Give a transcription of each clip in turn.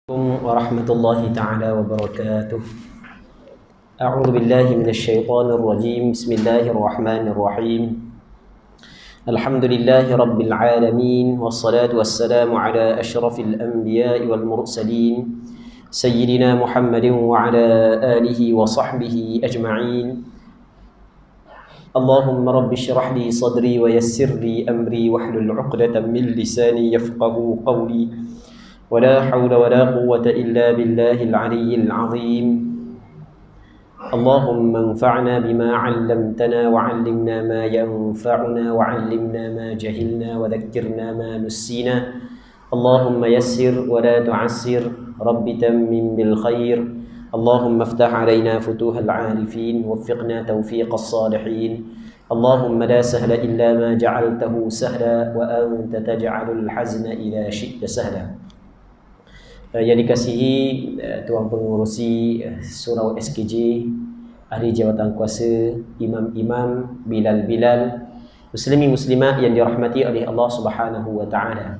ورحمة الله تعالى وبركاته. أعوذ بالله من الشيطان الرجيم. بسم الله الرحمن الرحيم. الحمد لله رب العالمين، والصلاة والسلام على أشرف الأنبياء والمرسلين سيدنا محمد وعلى آله وصحبه أجمعين. اللهم رب اشرح لي صدري ويسر لي أمري واحلل عقدة من لساني يفقه قولي، ولا حول ولا قوة إلا بالله العلي العظيم. اللهم انفعنا بما علمتنا وعلمنا ما ينفعنا وعلمنا ما جهلنا وذكرنا ما نسينا. اللهم يسر ولا تعسر، رب تمم بالخير. اللهم افتح علينا فتوح العارفين، وفقنا توفيق الصالحين. اللهم لا سهل إلا ما جعلته سهلا، وأنت تجعل الحزن إذا شئت سهلا. Yang dikasihi Tuan Pengurusi Surau SKJ, Ahli Jawatan Kuasa, Imam-imam, Bilal-bilal, Muslimi Muslimat yang dirahmati oleh Allah Subhanahu wa Ta'ala.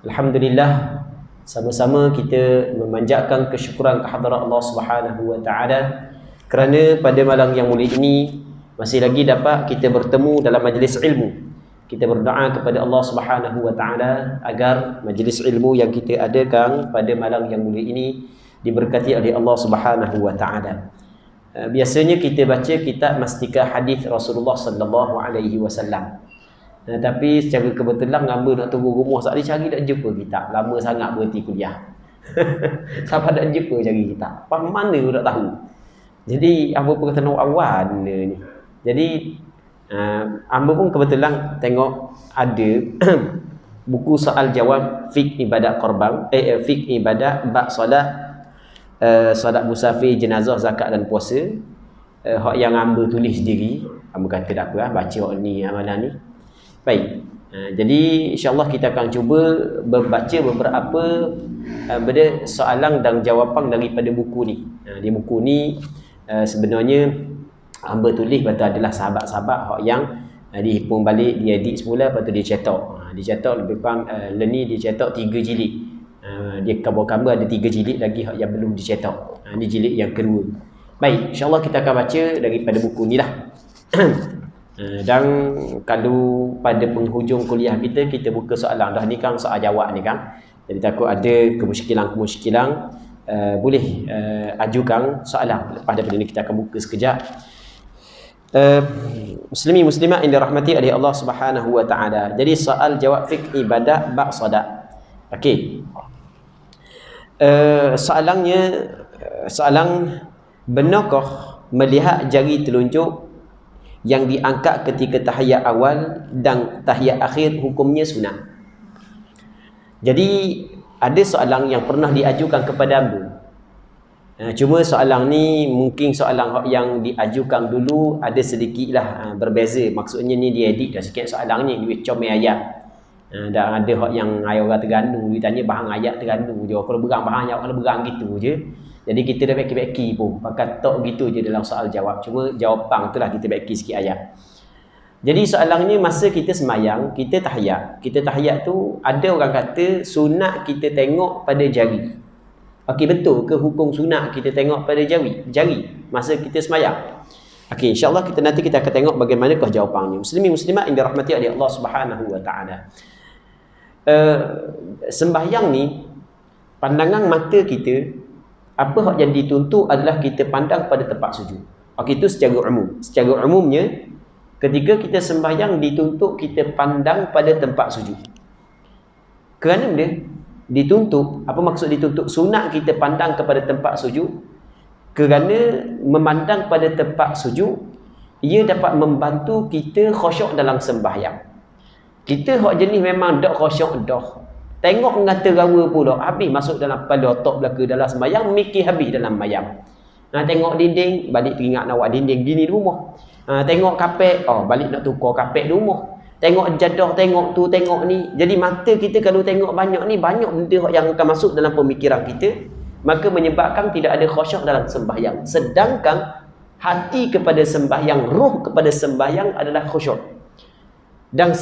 Alhamdulillah, sama-sama kita memanjatkan kesyukuran kehadrat Allah Subhanahu wa Ta'ala kerana pada malam yang mulia ini masih lagi dapat kita bertemu dalam majlis ilmu. Kita berdoa kepada Allah Subhanahu wa Ta'ala agar majlis ilmu yang kita adakan pada malam yang mulia ini diberkati oleh Allah Subhanahu wa Ta'ala. Biasanya kita baca kitab Mastikah Hadis Rasulullah sallallahu alaihi wasallam. Tapi secara kebetulan hamba nak tunggu rumah saat ni cari tak jumpa kitab. Lama sangat berhenti kuliah. Sampai tak jumpa cari kitab. Apa mana tu tak tahu. Jadi hamba pun kata nak awal ni. Jadi hamba pun kebetulan tengok ada buku soal jawab fiqh ibadat korban, fiqh ibadat bab solat, solat musafir, jenazah, zakat dan puasa. Hak yang hamba tulis sendiri. Hamba kata tak apa, baca hak ni amalan ni. Baik. Jadi insya-Allah kita akan cuba membaca beberapa benda soalan dan jawapan daripada buku ni. Di buku ni sebenarnya hamba tulis betul adalah sahabat-sahabat hak yang dihimpun balik, diedit semula, lepas tu dia cetak. Dia cetak lebih kurang ni dia cetak 3 jilid. Dia gambar-gambar ada 3 jilid lagi hak yang belum dicetak. Ni jilid yang kedua. Baik, insya-Allah kita akan baca daripada buku ni lah. Dan kalau pada penghujung kuliah kita buka soalan. Dah ni kan soal jawab ni kan. Jadi takut ada kemusykilan boleh ajukan soalan. Lepas daripada ni kita akan buka sekejap. Muslimi muslimat yang dirahmati oleh Allah Subhanahu wa Ta'ala. Jadi soal jawab fiqh ibadat bab solat. Okey. Soalan benarkah melihat jari telunjuk yang diangkat ketika tahiyat awal dan tahiyat akhir hukumnya sunat? Jadi ada soalan yang pernah diajukan kepada hamba. Cuma soalan ni mungkin soalan yang diajukan dulu ada sedikitlah berbeza. Maksudnya ni dia edit dah sikit soalan ni, dia comel ayat. Dan ada hak yang orang Terengganu dia tanya bahan ayat Terengganu je. Kalau berang bahan ayat, kalau berang gitu je. Jadi kita dah beki-beki pun. Pakai tok gitu je dalam soal jawab. Cuma jawapan itulah kita beki sikit ayat. Jadi soalannya masa kita semayang, kita tahiyat. Kita tahiyat tu ada orang kata sunat kita tengok pada jari. Okey, betul ke hukum sunat kita tengok pada jari masa kita semayang? Okey, insya-Allah nanti kita akan tengok bagaimanakah jawapannya. Muslimin muslimat yang dirahmati oleh Allah Subhanahu wa Ta'ala. Sembahyang ni pandangan mata kita, apa hak yang dituntut adalah kita pandang pada tempat sujud. Okey, itu secara umum. Secara umumnya ketika kita sembahyang dituntut kita pandang pada tempat sujud. Kerana benda dituntut, apa maksud dituntut? Sunat kita pandang kepada tempat sujud kerana memandang pada tempat sujud ia dapat membantu kita khusyuk dalam sembahyang. Kita hak jenis memang dak khusyuk dah. Tengok ngata rawa pula, habis masuk dalam kepala otak belaka dalam sembahyang, mikir habis dalam sembahyang. Tengok dinding, balik teringat nak buat dinding gini di rumah. Tengok kapek, balik nak tukar kapek di rumah. Tengok jadah, tengok tu, tengok ni. Jadi mata kita kalau tengok banyak ni, banyak benda yang akan masuk dalam pemikiran kita, maka menyebabkan tidak ada khusyuk dalam sembahyang. Sedangkan hati kepada sembahyang, roh kepada sembahyang adalah khusyuk. Dan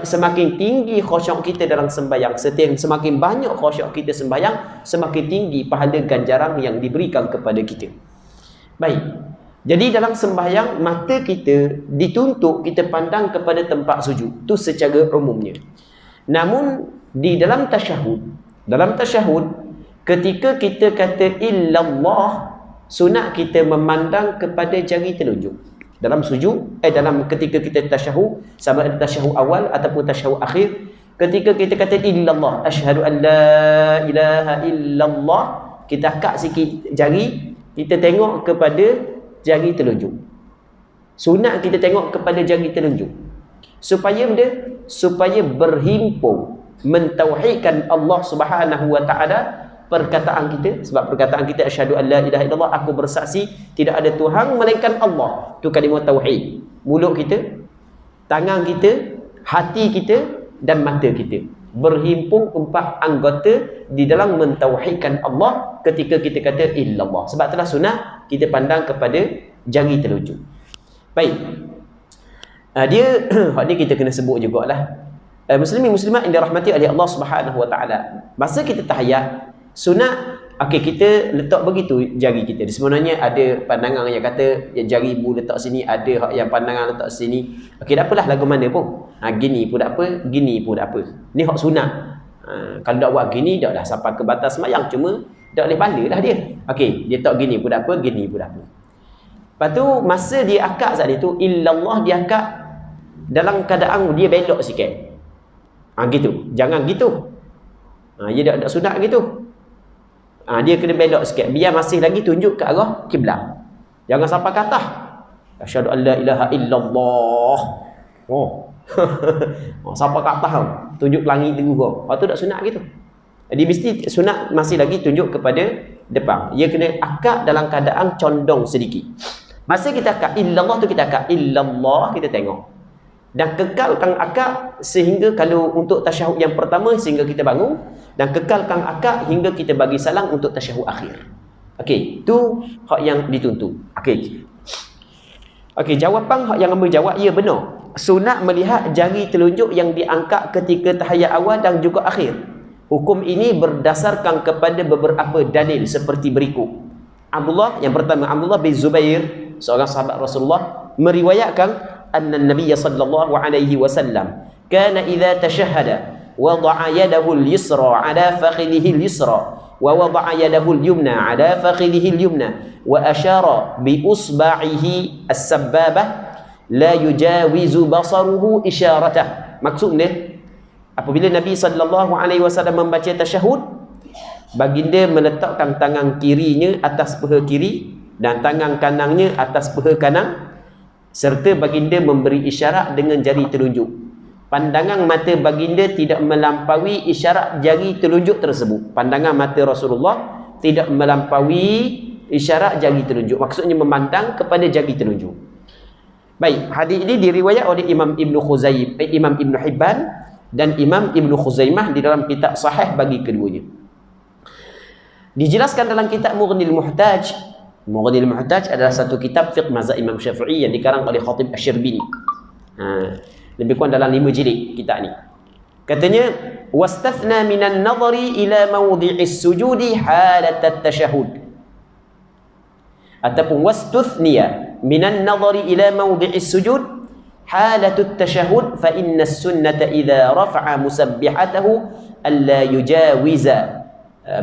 semakin tinggi khusyuk kita dalam sembahyang, semakin banyak khusyuk kita sembahyang, semakin tinggi pahala ganjaran yang diberikan kepada kita. Baik. Jadi dalam sembahyang, mata kita dituntut kita pandang kepada tempat sujud. Itu secara umumnya. Namun di dalam tasyahud, ketika kita kata illallah, sunat kita memandang kepada jari telunjuk. Dalam sujud, dalam ketika kita tasyahud, sama ada tasyahud awal ataupun tasyahud akhir, ketika kita kata illallah, asyhadu an la ilaha illallah, kita angkat sikit jari, kita tengok kepada jari telunjuk. Sunat kita tengok kepada jari telunjuk. Supaya berhimpun mentauhidkan Allah Subhanahu wa taala perkataan kita. Sebab perkataan kita asyhadu an la ilaha illallah, aku bersaksi tidak ada Tuhan melainkan Allah. Itu kalimah tauhid. Mulut kita, tangan kita, hati kita dan mata kita berhimpun 4 anggota di dalam mentauhidkan Allah ketika kita kata illallah. Sebab itulah sunat kita pandang kepada jari telunjuk. Baik. Dia hak ni kita kena sebut jugalah. Muslimin muslimat yang dirahmati oleh Allah Subhanahu wa taala. Masa kita tahiyat, sunat kita letak begitu jari kita. Sebenarnya ada pandangan yang kata jari ibu letak sini, ada yang pandangan letak sini. Tak apalah lagu mana pun. Gini pun tak apa, gini pun tak apa. Ni hak sunat. Kalau tak buat gini, dah sampai ke batas semayang, cuma tak boleh balalah dia. Dia tak gini pun tak apa, gini pun tak apa. Lepas tu masa dia akad saat itu, illallah dia akad dalam keadaan dia belok sikit. Gitu. Jangan gitu. Dia tak sunat gitu. Dia kena belok sikit. Biar masih lagi tunjuk ke arah kiblat. Jangan sampai ke atas. Asyhadu an la ilaha illallah. Sampai ke atas. Tunjuk langit dulu. Lepas tu tak sunat gitu. Jadi mesti sunat masih lagi tunjuk kepada depan. Dia kena akad dalam keadaan condong sedikit. Masa kita akad illallah tu, kita akad illallah, kita tengok. Dan kekalkan akad sehingga kalau untuk tasyahud yang pertama sehingga kita bangun, dan kekalkan akad hingga kita bagi salam untuk tasyahud akhir. Itu hak yang dituntut. Jawapan hak yang ambil jawab, ya benar. Sunat melihat jari telunjuk yang diangkat ketika tahiyat awal dan juga akhir. Hukum ini berdasarkan kepada beberapa dalil seperti berikut. Yang pertama, Abdullah bin Zubair, seorang sahabat Rasulullah, meriwayatkan anna Nabiy sallallahu alaihi wasallam kana idza tashahhada wada'a yadahu al-yusra 'ala fakhidhihi al-yusra wa wada'a yadahu al-yumna 'ala fakhidhihi al-yumna wa ashara bi usba'ihi as-sabbabah la yujawizu basaruhu isyaratah. Maksudnya, apabila Nabi sallallahu alaihi wasallam membaca tasyahud, baginda meletakkan tangan kirinya atas paha kiri dan tangan kanannya atas paha kanan, serta baginda memberi isyarat dengan jari telunjuk. Pandangan mata baginda tidak melampaui isyarat jari telunjuk tersebut. Pandangan mata Rasulullah tidak melampaui isyarat jari telunjuk. Maksudnya memandang kepada jari telunjuk. Baik, hadis ini diriwayat oleh Imam Ibn Hibban dan Imam Ibn Khuzaimah di dalam kitab sahih bagi keduanya. Dijelaskan dalam kitab Mughnil Muhtaj. Mughnil Muhtaj adalah satu kitab fiqh mazhab Imam Syafi'i yang dikarang oleh Khatib Asy-Syirbini. Lebih kurang dalam 5 jilid kitab ni. Katanya, wastathna minan nadhari ila mawdi'is sujudi halat at-tashahhud. Ataupun wastuthniya minan nadhari ila mawdi'is sujud halat at-tashahhud fa inna as-sunnata idza rafa'a musabbihatahu alla yujawiza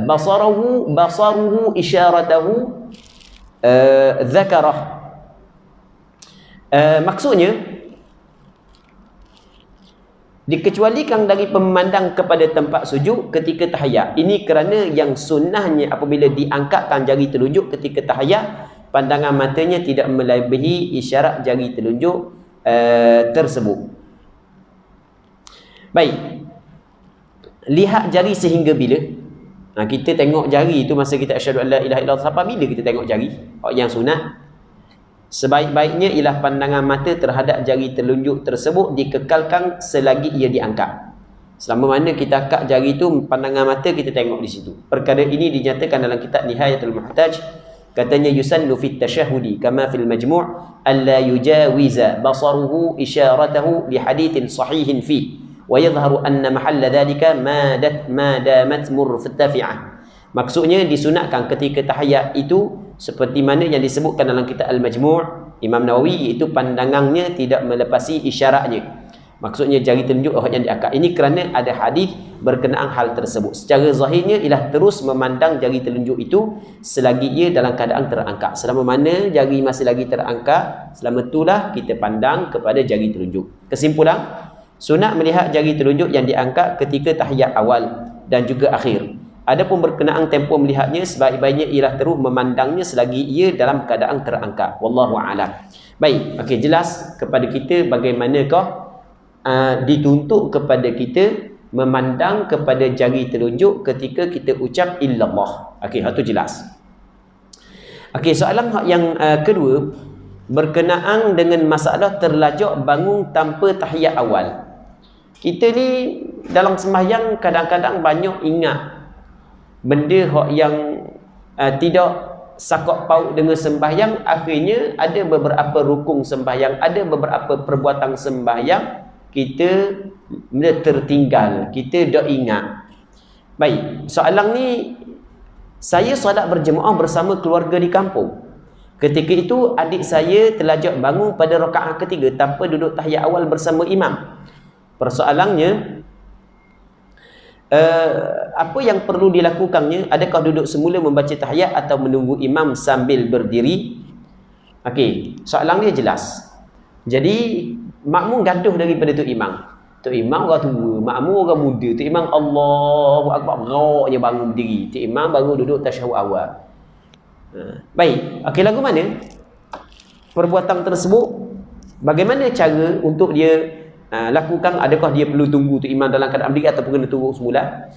basaruhu isyaratahu zakarah. Maksudnya, dikecualikan dari pemandang kepada tempat sujud ketika tahiyat. Ini kerana yang sunnahnya apabila diangkatkan jari telunjuk ketika tahiyat, pandangan matanya tidak melebihi isyarat jari telunjuk tersebut. Baik, lihat jari sehingga bila? Kita tengok jari itu masa kita asyhadu an la ilaha illallah. Sampai bila kita tengok jari? Yang sunat, sebaik-baiknya ialah pandangan mata terhadap jari telunjuk tersebut dikekalkan selagi ia diangkat. Selama mana kita angkat jari itu, pandangan mata kita tengok di situ. Perkara ini dinyatakan dalam kitab Nihayatul Muhtaj Katanya yusannu fit tasyahudi kama fil majmu' alla yujawiza basaruhu isyaratahu li hadithin sahihin fi wa yadhharu anna mahalla dhalika ma damat murtafi'ah. Maksudnya disunatkan ketika tahiyat itu seperti mana yang disebutkan dalam kitab Al-Majmu' Imam Nawawi, iaitu pandangannya tidak melepasi isyaratnya. Maksudnya jari telunjuk yang diangkat. Ini kerana ada hadis berkenaan hal tersebut. Secara zahirnya ialah terus memandang jari telunjuk itu selagi ia dalam keadaan terangkat. Selama mana jari masih lagi terangkat, selama itulah kita pandang kepada jari telunjuk. Kesimpulan, sunat melihat jari telunjuk yang diangkat ketika tahiyat awal dan juga akhir. Adapun berkenaan tempoh melihatnya, sebaik-baiknya ialah terus memandangnya selagi ia dalam keadaan terangkat. Wallahu a'lam. Baik, okey, jelas kepada kita bagaimanakah dituntut kepada kita memandang kepada jari telunjuk ketika kita ucap illallah. Okey, hal tu jelas. Okey, soalan yang kedua berkenaan dengan masalah terlajak bangun tanpa tahiyat awal. Kita ni dalam sembahyang kadang-kadang banyak ingat benda yang tidak sakok paut dengan sembahyang. Akhirnya ada beberapa rukun sembahyang, ada beberapa perbuatan sembahyang kita tertinggal, kita tak ingat. Baik, soalan ni, saya solat berjemaah bersama keluarga di kampung. Ketika itu adik saya terlajak bangun pada rakaat ketiga tanpa duduk tahiyat awal bersama imam. Persoalannya, apa yang perlu dilakukannya? Adakah duduk semula membaca tahiyat atau menunggu imam sambil berdiri? Okey, soalan dia jelas. Jadi makmum gaduh daripada tu imam. Tu imam orang tua, makmum orang muda. Tu imam Allahu Akbar, roknya bangun berdiri. Tu imam baru duduk tasyahud awal. Baik, okey, lagu mana perbuatan tersebut? Bagaimana cara untuk dia lakukan? Adakah dia perlu tunggu tu imam dalam keadaan berdiri ataupun kena turun semula?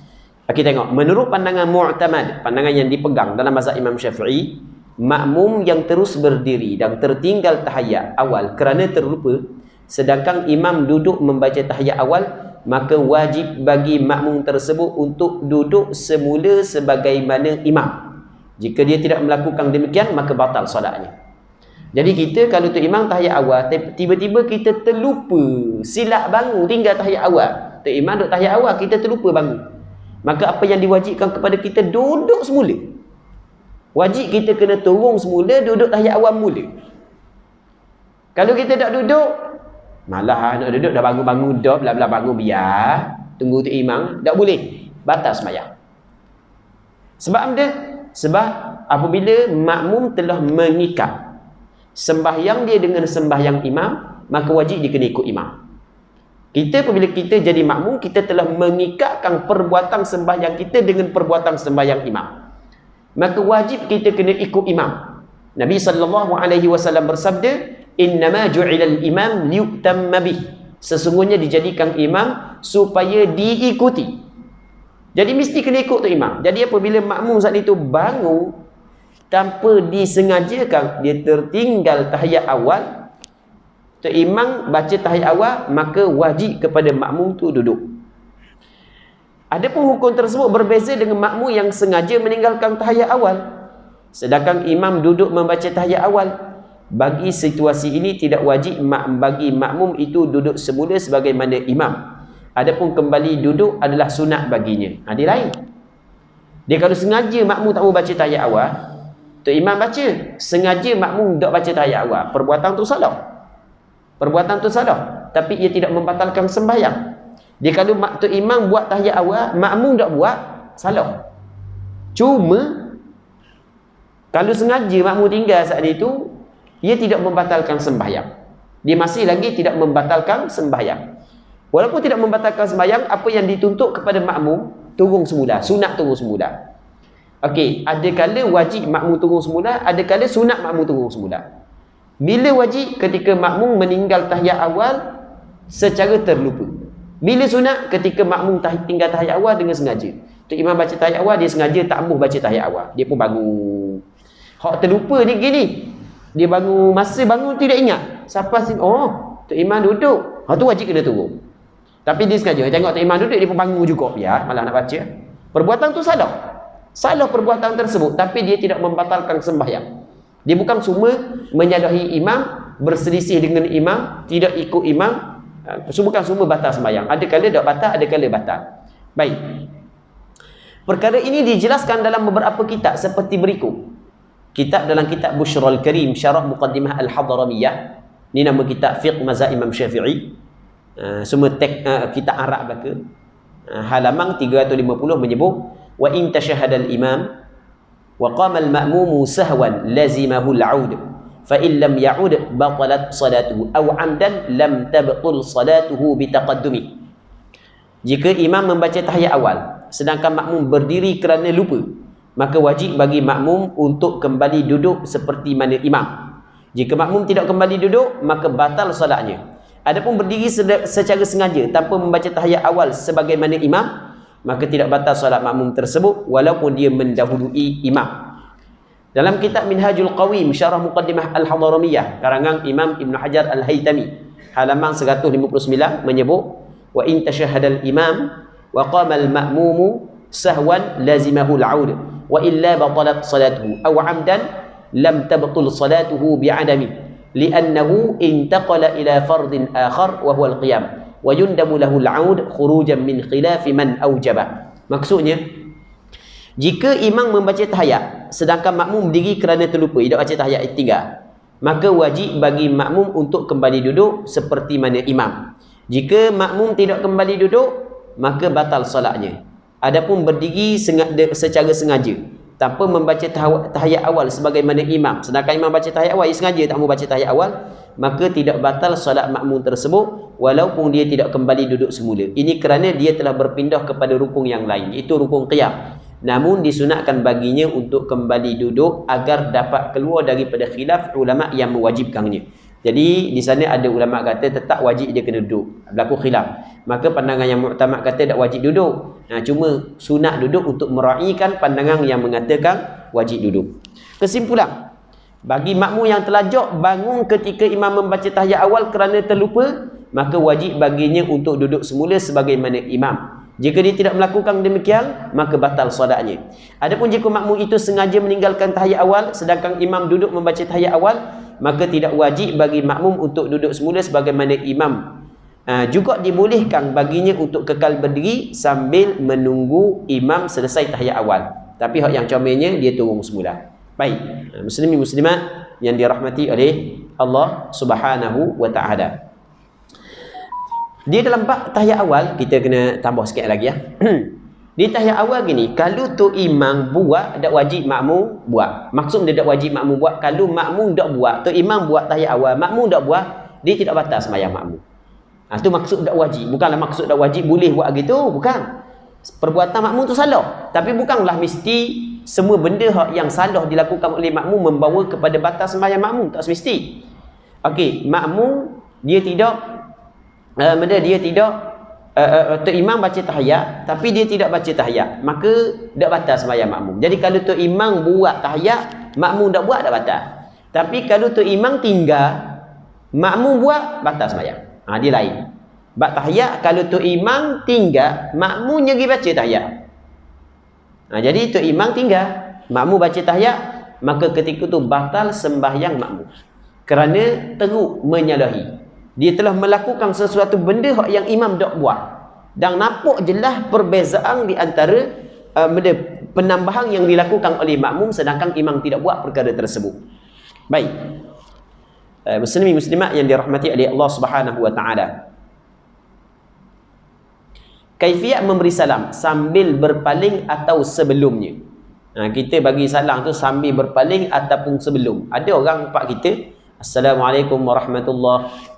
Okey, tengok. Menurut pandangan mu'tamad, pandangan yang dipegang dalam mazhab Imam Syafi'i, makmum yang terus berdiri dan tertinggal tahiyat awal kerana terlupa, sedangkan imam duduk membaca tahiyat awal, maka wajib bagi makmum tersebut untuk duduk semula sebagaimana imam. Jika dia tidak melakukan demikian, maka batal solatnya. Jadi kita kalau tu imam tahiyat awal, tiba-tiba kita terlupa, silap bangun tinggal tahiyat awal. Tu imam duduk tahiyat awal, kita terlupa bangun. Maka apa yang diwajibkan kepada kita, duduk semula. Wajib kita kena turun semula, duduk tahiyat awal mula. Kalau kita tak duduk, malah nak duduk dah bangun-bangun dah, belah-belah bangun biar tunggu tu imam, tak boleh, batal sembahyang. Sebab apa? Sebab apabila makmum telah mengikat sembahyang dia dengan sembahyang imam, maka wajib dia kena ikut imam. Kita apabila kita jadi makmum, kita telah mengikatkan perbuatan sembahyang kita dengan perbuatan sembahyang imam, maka wajib kita kena ikut imam. Nabi SAW bersabda, innama ju'ilal imam liyutamma bih. Sesungguhnya dijadikan imam supaya diikuti. Jadi mesti kena ikut tu imam. Jadi apabila makmum saat itu bangun tanpa disengajakan, dia tertinggal tahiyat awal, tu imam baca tahiyat awal, maka wajib kepada makmum tu duduk. Adapun hukum tersebut berbeza dengan makmum yang sengaja meninggalkan tahiyat awal, sedangkan imam duduk membaca tahiyat awal. Bagi situasi ini tidak wajib bagi makmum itu duduk semula sebagaimana imam. Adapun kembali duduk adalah sunat baginya. Dia lain. Dia kalau sengaja makmum tak mau baca tahiyat awal, tu imam baca, sengaja makmum tak baca tahiyat awal, perbuatan tu salah. Perbuatan tu salah, tapi ia tidak membatalkan sembahyang. Dia kalau tu imam buat tahiyat awal, makmum tak buat, salah. Cuma kalau sengaja makmum tinggal saat itu, ia tidak membatalkan sembahyang. Dia masih lagi tidak membatalkan sembahyang. Walaupun tidak membatalkan sembahyang, apa yang dituntut kepada makmum, turun semula, sunat turun semula. Okey, ada kala wajib makmum turun semula, ada kala sunat makmum turun semula. Bila wajib? Ketika makmum meninggal tahiyat awal secara terlupa. Bila sunat? Ketika makmum tinggal tahiyat awal dengan sengaja. Tu imam baca tahiyat awal, dia sengaja tak ambuh baca tahiyat awal, dia pun bangun. Hak terlupa ni gini, dia bangun, masa bangun tidak ingat. Siapa sini? Oh, tu imam duduk. Tu wajib kena turun. Tapi dia sengaja tengok tu imam duduk, dia pun bangun juga. Biar malah nak baca. Perbuatan tu salah. Salah perbuatan tersebut, tapi dia tidak membatalkan sembahyang. Dia bukan cuma menyalahi imam, berselisih dengan imam, tidak ikut imam, bukan semua batal sembahyang. Ada kala tak batal, ada kala batal. Baik. Perkara ini dijelaskan dalam beberapa kitab seperti berikut. Kitab dalam kitab Bushrul Karim, Syarah Muqaddimah Al-Hadramiyah. Ini nama kitab Fiqh Mazhab Imam Syafi'i. Semua teks kitab Arab belaka. Halaman 350 menyebut, wa in tashahhada al-imam wa qama al-ma'mum sahwan lazimahu al-'aud fa in lam ya'ud batalat salatuhu aw 'amdan lam tabtul salatuhu bi taqaddumi. Jika imam membaca tahiyat awal sedangkan makmum berdiri kerana lupa, maka wajib bagi makmum untuk kembali duduk seperti mana imam. Jika makmum tidak kembali duduk, maka batal solatnya. Adapun berdiri secara sengaja tanpa membaca tahiyat awal sebagaimana imam, maka tidak batal solat makmum tersebut walaupun dia mendahului imam. Dalam kitab Minhajul Qawim, Syarah Muqaddimah Al-Hadramiyah, karangan Imam Ibn Hajar Al-Haytami, halaman 159 menyebut, wa in tashahhada al-imam wa qama al-ma'mumu sahwan lazimahu al-'aud wa illa batalat salatuhu aw 'amdan lam tabtul salatuhu bi'adami li'annahu intaqala ila fardin akhar wa huwa al-qiyam wa yundamu lahu al-'aud khurujan min khilafi man awjaba. Maksudnya, jika imam membaca tahiyat sedangkan makmum berdiri kerana terlupa, tidak baca tahiyat tinggal, maka wajib bagi makmum untuk kembali duduk seperti mana imam. Jika makmum tidak kembali duduk, maka batal solatnya. Adapun berdiri secara sengaja tanpa membaca tahiyat awal sebagaimana imam, sedangkan imam baca tahiyat awal, dia sengaja tak mau baca tahiyat awal, maka tidak batal solat makmum tersebut walaupun dia tidak kembali duduk semula. Ini kerana dia telah berpindah kepada rukun yang lain, iaitu rukun qiyam. Namun disunatkan baginya untuk kembali duduk agar dapat keluar daripada khilaf ulama yang mewajibkannya. Jadi di sana ada ulama kata tetap wajib dia kena duduk, berlaku khilaf. Maka pandangan yang muktamad kata tak wajib duduk. Cuma sunat duduk untuk meraihkan pandangan yang mengatakan wajib duduk. Kesimpulan, bagi makmum yang telajak bangun ketika imam membaca tahiyat awal kerana terlupa, maka wajib baginya untuk duduk semula sebagaimana imam. Jika dia tidak melakukan demikian, maka batal solatnya. Adapun jika makmum itu sengaja meninggalkan tahiyat awal sedangkan imam duduk membaca tahiyat awal, maka tidak wajib bagi makmum untuk duduk semula sebagaimana imam. Juga dibolehkan baginya untuk kekal berdiri sambil menunggu imam selesai tahiyat awal. Tapi hak yang comelnya dia turun semula. Baik, muslimin muslimat yang dirahmati oleh Allah Subhanahu wa taala. Dia dalam bab tahiyat awal, kita kena tambah sikit lagi ya. Di tahiyat awal gini, kalau tu imam buat, tak wajib makmum buat. Maksud dia tak wajib makmum buat, kalau makmum tak buat, tu imam buat tahiyat awal, makmum tak buat, dia tidak batal sembahyang makmum. Tu maksud tak wajib. Bukanlah maksud tak wajib boleh buat gitu, bukan. Perbuatan makmum tu salah. Tapi bukanlah mesti semua benda yang salah dilakukan oleh makmum membawa kepada batal sembahyang makmum, tak semesti. Okey, makmum dia tidak tu imam baca tahiyat tapi dia tidak baca tahiyat, maka tak batal sembahyang makmum. Jadi kalau tu imam buat tahiyat, makmum tak buat, tak batal. Tapi kalau tu imam tinggal, makmum buat, batal sembahyang. Dia lain. Bab tahiyat, kalau tu imam tinggal, makmumnya pergi baca tahiyat. Jadi tu imam tinggal, makmum baca tahiyat, maka ketika tu batal sembahyang makmum. Kerana teruk menyalahi. Dia telah melakukan sesuatu benda yang imam tak buat. Dan nampak jelas perbezaan di antara penambahan yang dilakukan oleh makmum sedangkan imam tidak buat perkara tersebut. Baik. Muslimin muslimat yang dirahmati oleh Allah Subhanahu wa taala. Kaifiat memberi salam sambil berpaling atau sebelumnya. Kita bagi salam tu sambil berpaling ataupun sebelum. Ada orang pak kita, Assalamualaikum warahmatullahi.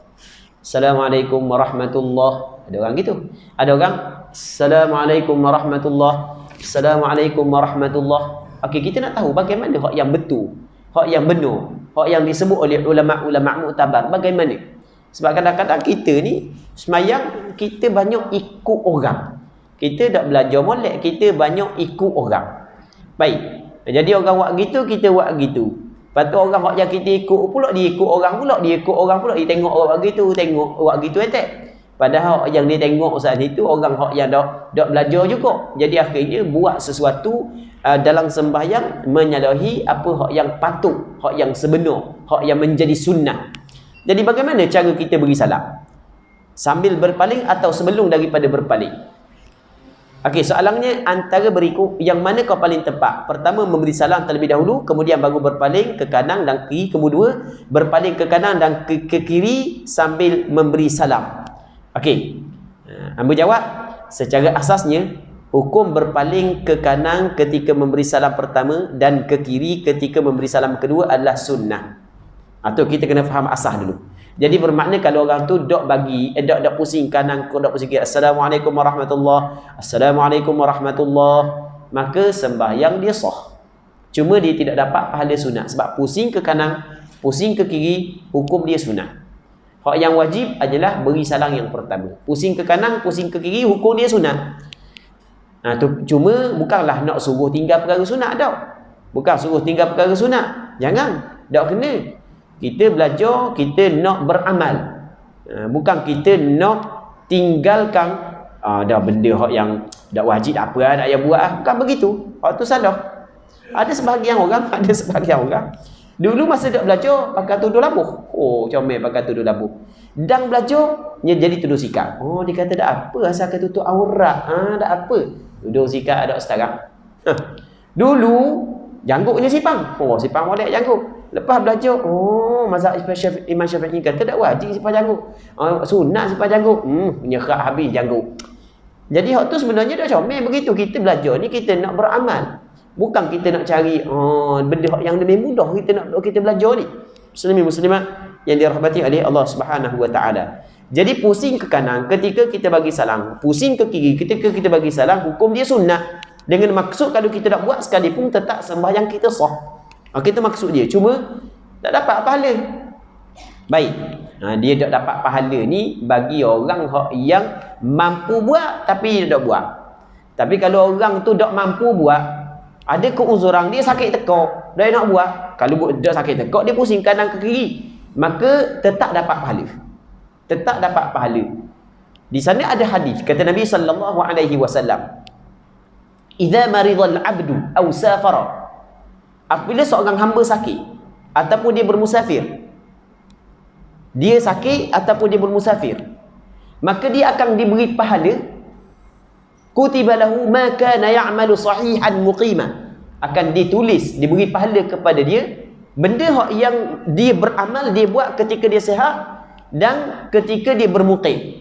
Assalamualaikum warahmatullahi. Ada orang gitu. Ada orang Assalamualaikum warahmatullahi. Assalamualaikum warahmatullahi. Okey, kita nak tahu bagaimana hak yang betul, hak yang benar, hak yang disebut oleh ulama-ulama muktabar bagaimana. Sebab kadang-kadang kita ni semayang, kita banyak ikut orang. Kita tak belajar molek, kita banyak ikut orang. Baik. Jadi orang buat gitu, kita buat gitu. Lepas tu orang yang kita ikut pula, dia ikut orang pula, dia ikut orang pula, dia tengok orang gitu, tengok orang gitu, tak? Padahal yang dia tengok saat itu orang hak yang dak belajar juga. Jadi akhirnya buat sesuatu dalam sembahyang menyalahi apa hak yang patut, hak yang sebenar, hak yang menjadi sunnah. Jadi bagaimana cara kita beri salam? Sambil berpaling atau sebelum daripada berpaling? Okey, soalannya antara berikut, yang mana kau paling tepat? Pertama, memberi salam terlebih dahulu, kemudian baru berpaling ke kanan dan kiri. Kedua, berpaling ke kanan dan ke kiri sambil memberi salam. Okey, ambil jawab. Secara asasnya, hukum berpaling ke kanan ketika memberi salam pertama dan ke kiri ketika memberi salam kedua adalah sunnah. Atau kita kena faham asas dulu. Jadi bermakna kalau orang tu dok pusing kanan, dok pusing kiri. Assalamualaikum warahmatullahi, Assalamualaikum warahmatullahi, maka sembahyang dia sah. Cuma dia tidak dapat pahala sunat sebab pusing ke kanan, pusing ke kiri, hukum dia sunat. Hak yang wajib adalah beri salam yang pertama. Pusing ke kanan, pusing ke kiri, hukum dia sunat. Cuma bukanlah nak suruh tinggal perkara sunat tau. Bukan suruh tinggal perkara sunat. Jangan, tak kena. Kita belajar, kita nak beramal. Bukan kita nak tinggalkan dah benda hak yang tak wajib, tak apa, tak payah buat. Bukan begitu. Hak tu salah. Ada sebahagian orang, dulu masa tak belajar, pakai tudung labuh. Oh, comel pakai tudung labuh. Dan belajar, jadi tudung sikap. Oh, dia kata tak apa, asalkan tutup aurat. Tak apa. Tudung sikap ada sekarang. Dulu, jangguknya sipang. Oh, sipang boleh janggut. Lepas belajar, oh, mazhab Imam Syafi'i kata tak wajib sipang janggut. Sunat sipang janggut. Menyerah habis janggut. Jadi hak tu sebenarnya dah comel begitu. Kita belajar ni kita nak beramal. Bukan kita nak cari benda yang lebih mudah kita belajar ni. Muslimin muslimat yang dirahmati oleh Allah Subhanahu wa taala. Jadi pusing ke kanan ketika kita bagi salam, pusing ke kiri ketika kita bagi salam, hukum dia sunnah. Dengan maksud kalau kita nak buat sekalipun tetap sembahyang kita sah. Kita maksud dia, cuma tak dapat pahala. Baik. Dia tak dapat pahala ni bagi orang yang mampu buat tapi dia tak buat. Tapi kalau orang tu tak mampu buat, ada keuzuran, dia sakit tekak, dia nak buat. Kalau dia sakit tekak, dia pusing kanan ke kiri, maka tetap dapat pahala. Tetap dapat pahala. Di sana ada hadis kata Nabi sallallahu alaihi wasallam, "Idza maridal 'abdu aw safara." Apabila seorang hamba sakit ataupun dia bermusafir. Dia sakit ataupun dia bermusafir, maka dia akan diberi pahala. Kutiba lahu ma kana ya'malu sahihan muqima. Akan ditulis, diberi pahala kepada dia benda yang dia beramal, dia buat ketika dia sihat dan ketika dia bermuqim.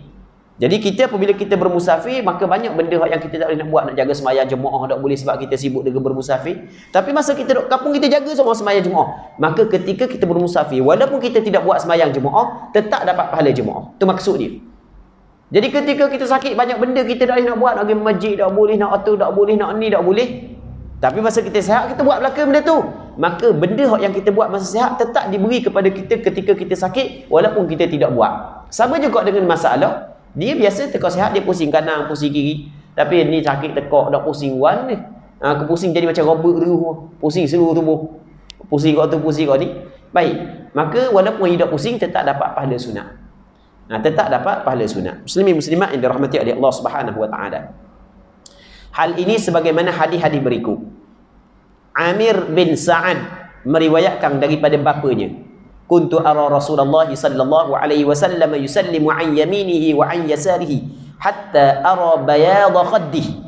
Jadi kita apabila kita bermusafir, maka banyak benda yang kita tak boleh nak buat. Nak jaga sembahyang jemaah tak boleh sebab kita sibuk dengan bermusafir. Tapi masa kita duduk kampung, kita jaga semua sembahyang jemaah. Maka ketika kita bermusafir, walaupun kita tidak buat sembahyang jemaah, tetap dapat pahala jemaah. Itu maksud dia. Jadi ketika kita sakit, banyak benda kita tak boleh nak buat. Nak pergi masjid tak boleh, nak atur tak boleh, nak ni tak boleh. Tapi masa kita sihat, kita buat belakang benda tu. Maka benda yang kita buat masa sihat tetap diberi kepada kita ketika kita sakit, walaupun kita tidak buat. Sama juga dengan masalah. Dia biasa tekak sihat, dia pusing kanan, pusing kiri. Tapi ni sakit tekak, dah pusing one ni. Pusing jadi macam robot tu. Pusing seluruh tubuh. Pusing kat tu, pusing kat ni. Baik. Maka walaupun dia pusing, tetap dapat pahala sunat. Tetap dapat pahala sunat. Muslimin muslimat yang dirahmati oleh Allah Subhanahu wa taala. Hal ini sebagaimana hadis-hadis berikut. Amir bin Sa'ad meriwayatkan daripada bapanya. Kuntu ara Rasulullah sallallahu alaihi wasallam yusallimu an yaminihi wa an yasarihi hatta ara bayad khaddih.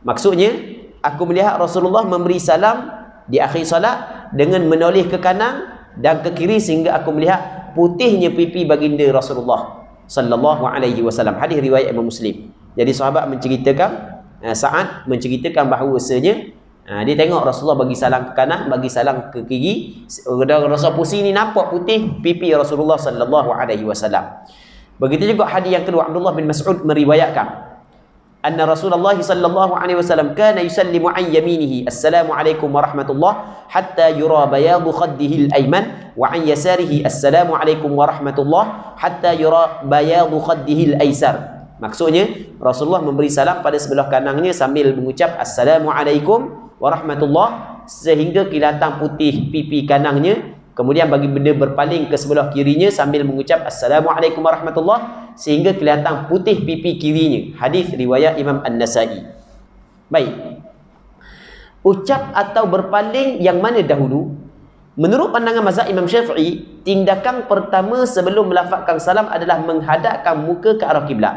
Maksudnya, aku melihat Rasulullah memberi salam di akhir salat dengan menoleh ke kanan dan ke kiri sehingga aku melihat putihnya pipi baginda Rasulullah sallallahu alaihi wasallam. Hadis riwayat Imam Muslim. Jadi sahabat menceritakan, Sa'ad menceritakan bahawasanya dia tengok Rasulullah bagi salam ke kanan, bagi salam ke kiri. Rasa pusing ni nampak putih pipi Rasulullah sallallahu alaihi wasallam. Begitu juga hadis yang kedua, Abdullah bin Mas'ud meriwayatkan, anna Rasulullah sallallahu alaihi wasallam kana yusallimu an yaminihi assalamu alaikum warahmatullah hatta yura bayadu khaddihi al-ayman wa an yasarihi assalamu alaikum warahmatullah hatta yura bayadu khaddihi al-aysar. Maksudnya Rasulullah memberi salam pada sebelah kanannya sambil mengucap assalamu alaikum warahmatullah sehingga kelihatan putih pipi kanannya Kemudian bagi benda berpaling ke sebelah kirinya sambil mengucap Assalamualaikum warahmatullahi, sehingga kelihatan putih pipi kirinya. Hadis riwayat Imam An-Nasai. Baik. Ucap atau berpaling yang mana dahulu? Menurut pandangan mazhab Imam Syafi'i, tindakan pertama sebelum melafazkan salam adalah menghadapkan muka ke arah kiblat.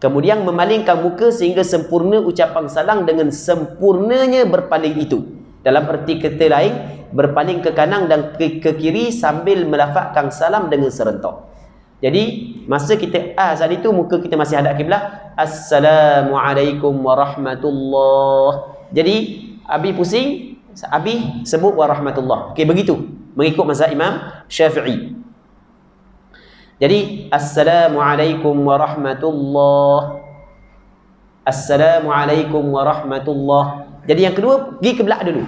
Kemudian memalingkan muka sehingga sempurna ucapan salam dengan sempurnanya berpaling itu. Dalam erti kata lain, berpaling ke kanan dan ke kiri sambil melafazkan salam dengan serentak. Jadi, masa kita saat itu muka kita masih hadap kiblat. Assalamualaikum warahmatullahi. Jadi, Abi pusing, Abi sebut warahmatullah. Okey, begitu. Mengikut mazhab Imam Syafi'i. Jadi, Assalamualaikum warahmatullah. Assalamualaikum warahmatullah. Jadi yang kedua, pergi ke belakang dulu.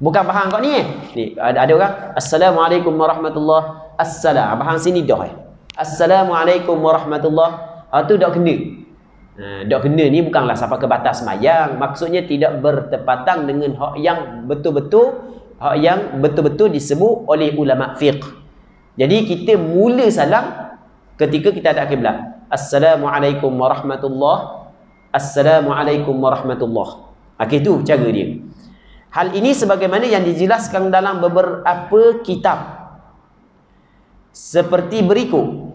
Bukan faham kau ni Ni, ada orang, Assalamualaikum warahmatullah. Assalam. Faham sini dah Assalamualaikum warahmatullah. Tu dah kena. Dah kena ni bukanlah sampai ke batas semayang. Maksudnya tidak bertepatan dengan hak yang betul-betul disebut oleh ulama fiqh. Jadi kita mula salam ketika kita ada kiblat. Assalamualaikum warahmatullahi. Assalamualaikum warahmatullahi. Okey, tu cara dia. Hal ini sebagaimana yang dijelaskan dalam beberapa kitab. Seperti berikut.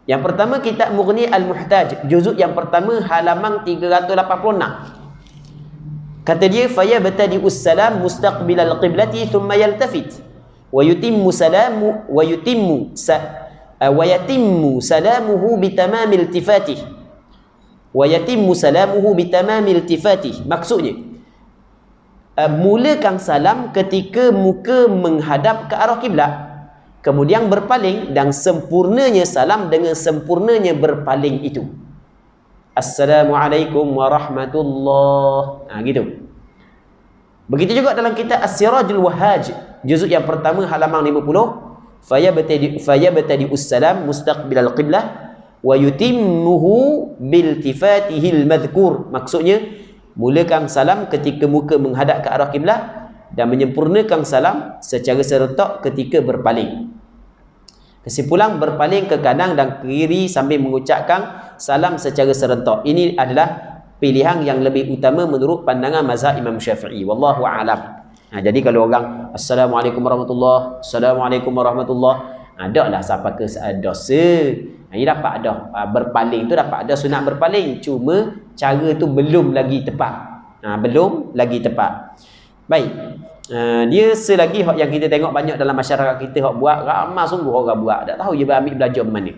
Yang pertama, kitab Mughni Al-Muhtaj, juzuk yang pertama, halaman 386. Kata dia, fayabtadi'u salam mustaqbilal qiblati thumma yaltafit wa yutimmu salamuhu bitamamil iltifatih. Maksudnya, mulakan salam ketika muka menghadap ke arah kiblat, kemudian berpaling dan sempurnanya salam dengan sempurnanya berpaling itu. Assalamualaikum warahmatullahi. Gitu. Begitu juga dalam kitab As-Sirajul Wahhaj, juzuk yang pertama, halaman 50. Fayabtadi'us salam mustaqbilal qiblah wa yutimmuhu biltifatihil madhkur. Maksudnya, mulakan salam ketika muka menghadap ke arah kiblat dan menyempurnakan salam secara serentak ketika berpaling. Kesimpulan, berpaling ke kanan dan kiri sambil mengucapkan salam secara serentak. Ini adalah pilihan yang lebih utama menurut pandangan mazhab Imam Syafi'i. Wallahu a'lam. Jadi kalau orang Assalamualaikum warahmatullahi, Assalamualaikum warahmatullahi, adaklah siapa ke dosa. Ini dapat dah berpaling tu, dapat ada sunat berpaling, cuma cara tu belum lagi tepat. Belum lagi tepat. Baik. Dia selagi hak yang kita tengok banyak dalam masyarakat kita hak buat, ramai sungguh orang buat, tak tahu je ambil belajar mana.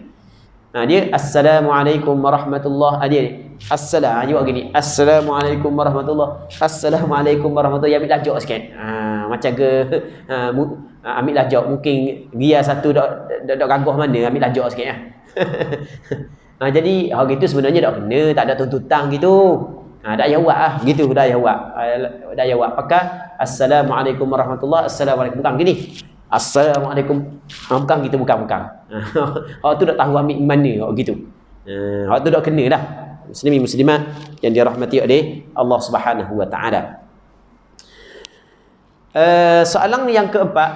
Dia Assalamualaikum warahmatullahi. Dia Assalam, dia buat gini, Assalamualaikum warahmatullahi, Assalamualaikum warahmatullahi. Ambil lajak sikit. Macam ke ambil lajak, mungkin dia satu dak gagah mana, ambil lajak sikit ya. Jadi hal itu sebenarnya tak kena, tak ada tuntutan gitu. Dak jawab gitu, dak jawab. Pakai Assalamualaikum warahmatullahi, Assalamualaikum, bukan gini. Assalamualaikum. Bukan gitu, bukan. Hak tu dak tahu ambil mana hak gitu. Hak tu dak kena dah. Muslimin muslimat yang dirahmati oleh Allah Subhanahu wa taala. Soalan yang keempat,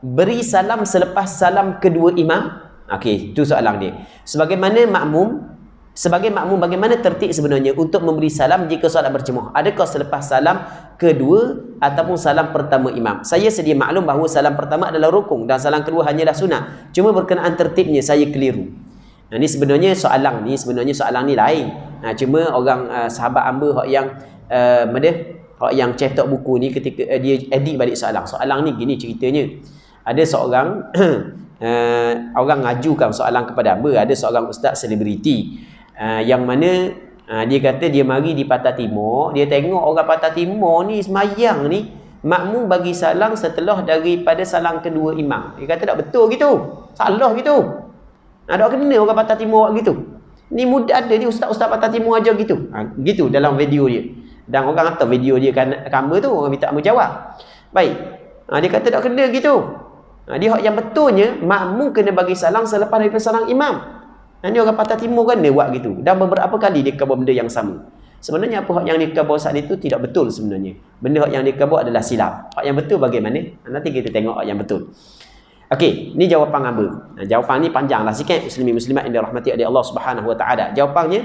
beri salam selepas salam kedua imam. Okey, itu soalan dia. Sebagai makmum, bagaimana tertib sebenarnya untuk memberi salam jika solat berjemaah? Adakah selepas salam kedua ataupun salam pertama imam? Saya sedia maklum bahawa salam pertama adalah rukun dan salam kedua hanyalah sunat. Cuma berkenaan tertibnya saya keliru. Ini sebenarnya soalan ni lain. Cuma orang sahabat hamba hak yang cetak buku ni, ketika dia edit balik soalan ni gini ceritanya. Ada seorang orang ngajukan soalan kepada hamba, ada seorang ustaz selebriti yang mana dia kata dia mari di Patah Timur, dia tengok orang Patah Timur ni semayang ni makmum bagi salam setelah daripada salam kedua imam. Dia kata tak betul gitu, salah gitu. Ada kena orang Patah Timur gitu. Ni muda ada ni ustaz-ustaz Patah Timur aja gitu. Gitu dalam video dia. Dan orang kata video dia kamera tu orang minta menjawab. Baik. Dia kata tak kena gitu. Dia hak yang betulnya makmum kena bagi salam selepas daripada salam imam. Ini orang Patah Timur kan dia buat gitu. Dan beberapa kali dia buat benda yang sama. Sebenarnya apa hak yang dikabur saat itu tidak betul sebenarnya. Benda hak yang dikabur adalah silap. Hak yang betul bagaimana? Nanti kita tengok hak yang betul. Okey, ni jawapan apa? Jawapan ni panjanglah sikit, muslimin muslimat yang dirahmati oleh Allah Subhanahu Wa Taala. Jawapannya,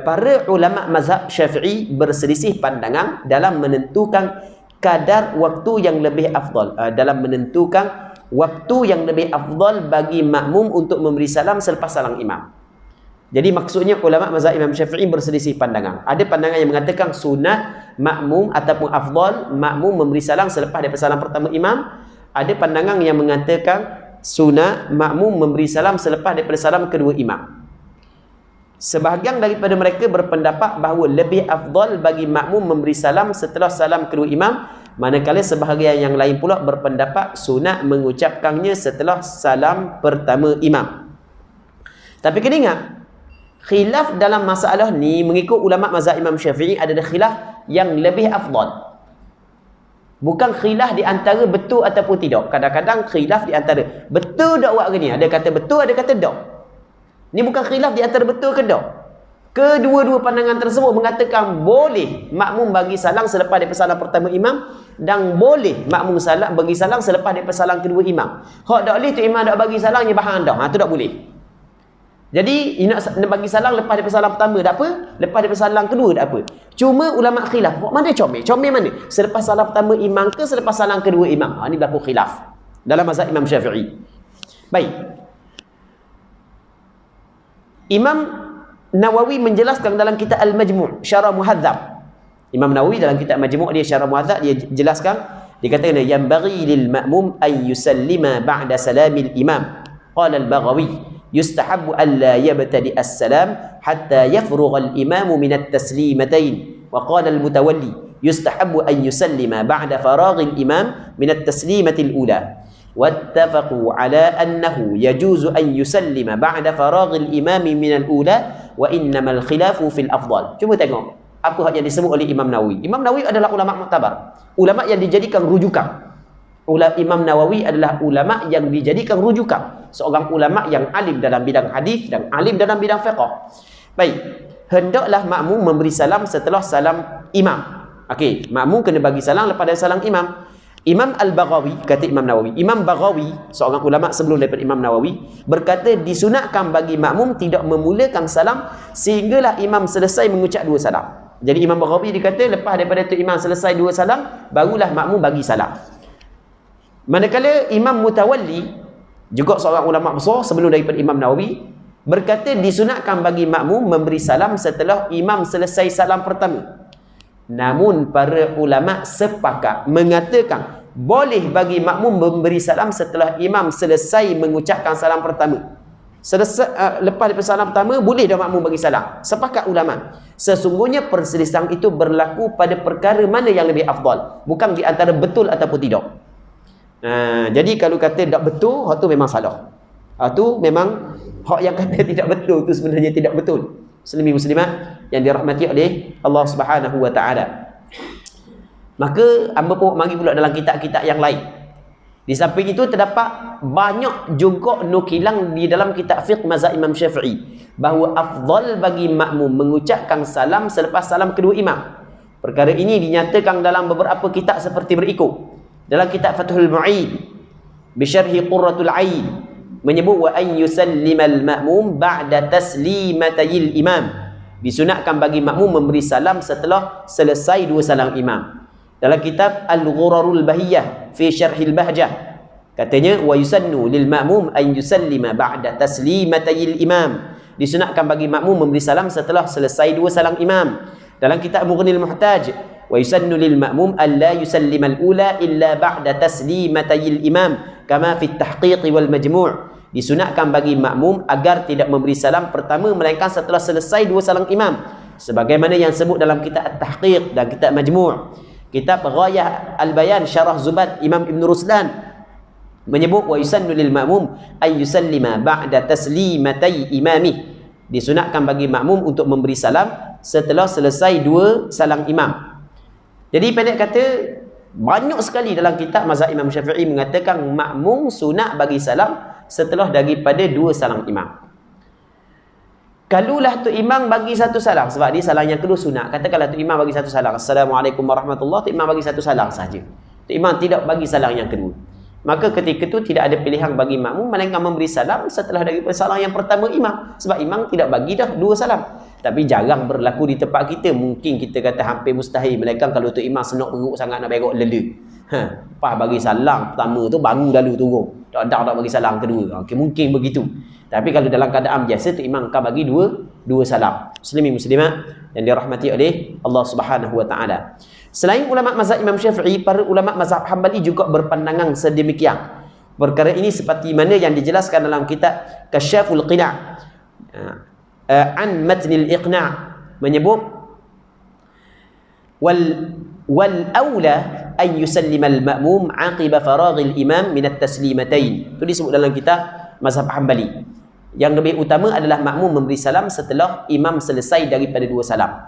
para ulama mazhab Syafi'i berselisih pandangan dalam menentukan kadar waktu yang lebih afdal, dalam menentukan waktu yang lebih afdal bagi makmum untuk memberi salam selepas salam imam. Jadi maksudnya ulama mazhab Imam Syafi'i berselisih pandangan. Ada pandangan yang mengatakan sunat makmum ataupun afdal makmum memberi salam selepas daripada salam pertama imam. Ada pandangan yang mengatakan sunat makmum memberi salam selepas daripada salam kedua imam. Sebahagian daripada mereka berpendapat bahawa lebih afdal bagi makmum memberi salam setelah salam kedua imam, manakala sebahagian yang lain pula berpendapat sunat mengucapkannya setelah salam pertama imam. Tapi kena ingat, khilaf dalam masalah ni mengikut ulama mazhab Imam Syafi'i adalah khilaf yang lebih afdal. Bukan khilaf di antara betul ataupun tidak. Kadang-kadang khilaf di antara betul tak buat gini. Ada kata betul, ada kata tak. Ni bukan khilaf di antara betul ke tak. Kedua-dua pandangan tersebut mengatakan boleh makmum bagi salam selepas daripada salam pertama imam dan boleh makmum salam bagi salam selepas daripada salam kedua imam. Hak tak boleh tu imam tak bagi salam ni bahan dah. Tu tak boleh. Jadi nak bagi salam lepas daripada salam pertama tak apa, lepas daripada salam kedua tak apa. Cuma ulama khilaf, mana comel? Comel mana? Selepas salam pertama imam ke selepas salam kedua imam? Ini berlaku khilaf dalam mazhab Imam Syafi'i. Baik. Imam Nawawi menjelaskan dalam kitab Al-Majmu' Syarah Muhadzab. Imam Nawawi dalam kitab Majmu' dia Syarah Muhadzab, dia jelaskan, dia kata yang bagi lil ma'mum an yusallima ba'da salamil imam. Qala al-Baghawi yustahabbu alla yabtadi as-salam hatta yafrugha al-imamu min at-taslimatain. Wa qala al-Mutawalli yustahabbu an yusallima ba'da faraghi al-imam min at-taslimati al-ula. Wattafaqu ala annahu yajuzu an yusallima ba'da faraghi al-imam min al-ula wa innamal khilafu fil afdal. Cuba tengok apa yang disebut oleh Imam Nawawi. Imam Nawawi adalah ulama muktabar, ulama yang dijadikan rujukan. Imam Nawawi adalah ulama yang dijadikan rujukan, seorang ulama yang alim dalam bidang hadis dan alim dalam bidang fiqh. Baik, hendaklah makmum memberi salam setelah salam imam. Okey, makmum kena bagi salam lepas dari salam imam. Imam Al-Baghawi, kata Imam Nawawi, Imam Baghawi, seorang ulama sebelum daripada Imam Nawawi, berkata disunatkan bagi makmum tidak memulakan salam sehinggalah imam selesai mengucap dua salam. Jadi Imam Baghawi dikata lepas daripada tu imam selesai dua salam, barulah makmum bagi salam. Manakala Imam Mutawalli, juga seorang ulama besar sebelum daripada Imam Nawawi, berkata disunatkan bagi makmum memberi salam setelah imam selesai salam pertama. Namun para ulama sepakat mengatakan boleh bagi makmum memberi salam setelah imam selesai mengucapkan salam pertama. Lepas daripada salam pertama, boleh dah makmum bagi salam. Sepakat ulama. Sesungguhnya perselisihan itu berlaku pada perkara mana yang lebih afdal, bukan di antara betul ataupun tidak. Jadi kalau kata tak betul, hak tu memang salah. Hak tu memang hak yang kata tidak betul tu sebenarnya tidak betul. Muslimin muslimat yang dirahmati oleh Allah Subhanahu Wa Taala. Maka hamba pun mari pula dalam kitab-kitab yang lain. Di samping itu terdapat banyak juga nukilan di dalam kitab fiqh mazhab Imam Syafi'i bahawa afdal bagi makmum mengucapkan salam selepas salam kedua imam. Perkara ini dinyatakan dalam beberapa kitab seperti berikut. Dalam kitab Fathul Mu'in bi syarhi Qurratul Ain menyebut wa an yusallimal ma'mum ba'da taslimatayil imam. Disunatkan bagi makmum memberi salam setelah selesai dua salam imam. Dalam kitab Al-Ghurarul Bahiyah fi Syarhil Bahjah katanya wa yusannu lil ma'mum an yusallima ba'da taslimatayil imam. Disunatkan bagi makmum memberi salam setelah selesai dua salam imam. Dalam kitab Mughnil Muhtaj wa yusannu lil ma'mum alla yusallimal ula illa ba'da taslimatayil imam kama fi at-tahqiq wal majmu'. Disunatkan bagi makmum agar tidak memberi salam pertama melainkan setelah selesai dua salam imam, sebagaimana yang sebut dalam kitab At-Tahqiq dan kitab Majmu'. Kitab Ghayah Al-Bayan Syarah Zubat Imam Ibn Ruslan menyebut wa yusannu lil ma'mum ay yusallima ba'da taslimatay imamih. Disunatkan bagi makmum untuk memberi salam setelah selesai dua salam imam. Jadi pendek kata, banyak sekali dalam kitab mazhab Imam Syafi'i mengatakan makmum sunat bagi salam setelah daripada dua salam imam. Kalulah tu imam bagi satu salam, sebab dia salam yang kedua sunat. Katakanlah tu imam bagi satu salam, Assalamualaikum warahmatullahi, tu imam bagi satu salam saja. Tu imam tidak bagi salam yang kedua. Maka ketika itu tidak ada pilihan bagi makmum melainkan memberi salam setelah daripada salam yang pertama imam. Sebab imam tidak bagi dah dua salam. Tapi jarang berlaku di tempat kita. Mungkin kita kata hampir mustahil. Melainkan kalau tu imam senok perut sangat nak berok lela. Lepas bagi salam pertama tu bangun lalu turun. Tak bagi salam kedua. Okay, mungkin begitu. Tapi kalau dalam keadaan biasa tu imam akan bagi dua salam. Muslimin muslimat yang dirahmati oleh Allah Subhanahu wa taala. Selain ulama mazhab Imam Syafi'i, para ulama mazhab Hambali juga berpandangan sedemikian. Perkara ini seperti mana yang dijelaskan dalam kitab Kasyaful Qina' an Matnil Iqna' menyebut wal aula an yusallima al ma'mum aqiba faraghil imam min at-taslimatain. Itu disebut dalam kitab mazhab Hambali. Yang lebih utama adalah makmum memberi salam setelah imam selesai daripada dua salam.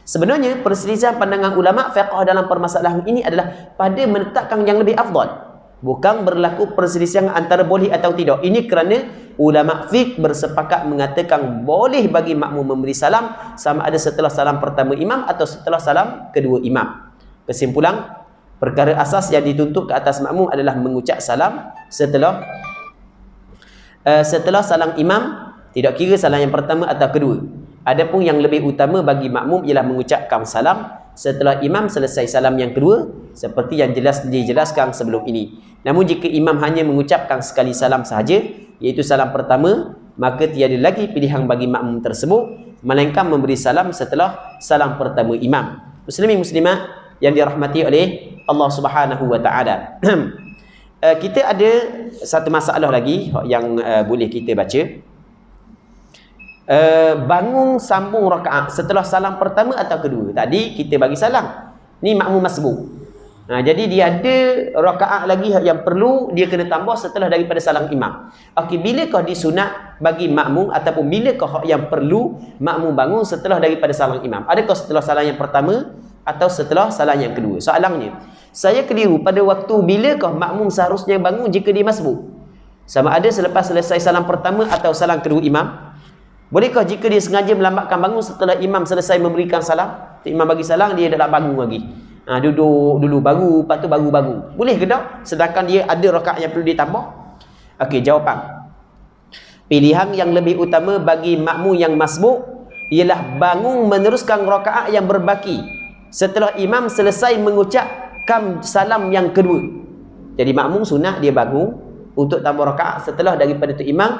Sebenarnya perselisihan pandangan ulama fiqh dalam permasalahan ini adalah pada menetapkan yang lebih afdal. Bukan berlaku perselisihan antara boleh atau tidak. Ini kerana ulama fiqh bersepakat mengatakan boleh bagi makmum memberi salam sama ada setelah salam pertama imam atau setelah salam kedua imam. Kesimpulan, perkara asas yang dituntut ke atas makmum adalah mengucap salam setelah salam imam, tidak kira salam yang pertama atau kedua. Adapun yang lebih utama bagi makmum ialah mengucapkan salam setelah imam selesai salam yang kedua, seperti yang dijelaskan sebelum ini. Namun jika imam hanya mengucapkan sekali salam sahaja, iaitu salam pertama, maka tiada lagi pilihan bagi makmum tersebut melainkan memberi salam setelah salam pertama imam. Muslimin muslimat yang dirahmati oleh Allah Subhanahu wa taala. Kita ada satu masalah lagi yang boleh kita baca. Bangun sambung rakaat setelah salam pertama atau kedua. Tadi kita bagi salam, ni makmum masbuk. Jadi dia ada rakaat lagi yang perlu dia kena tambah setelah daripada salam imam. Okey, bilakah disunat bagi makmum ataupun bilakah yang perlu makmum bangun setelah daripada salam imam? Adakah setelah salam yang pertama atau setelah salam yang kedua? Soalannya, saya keliru pada waktu bilakah makmum seharusnya bangun jika dia masbuk? Sama ada selepas selesai salam pertama atau salam kedua imam? Bolehkah jika dia sengaja melambatkan bangun setelah imam selesai memberikan salam? Imam bagi salam, dia dah bangun lagi. Duduk dulu baru, lepas tu baru bangun. Boleh ke tak? Sedangkan dia ada rakaat yang perlu ditambah? Okey, jawapan. Pilihan yang lebih utama bagi makmum yang masbuk ialah bangun meneruskan rakaat yang berbaki setelah imam selesai mengucapkan salam yang kedua. Jadi makmum sunat dia bangun untuk tambah rakaat setelah daripada tu imam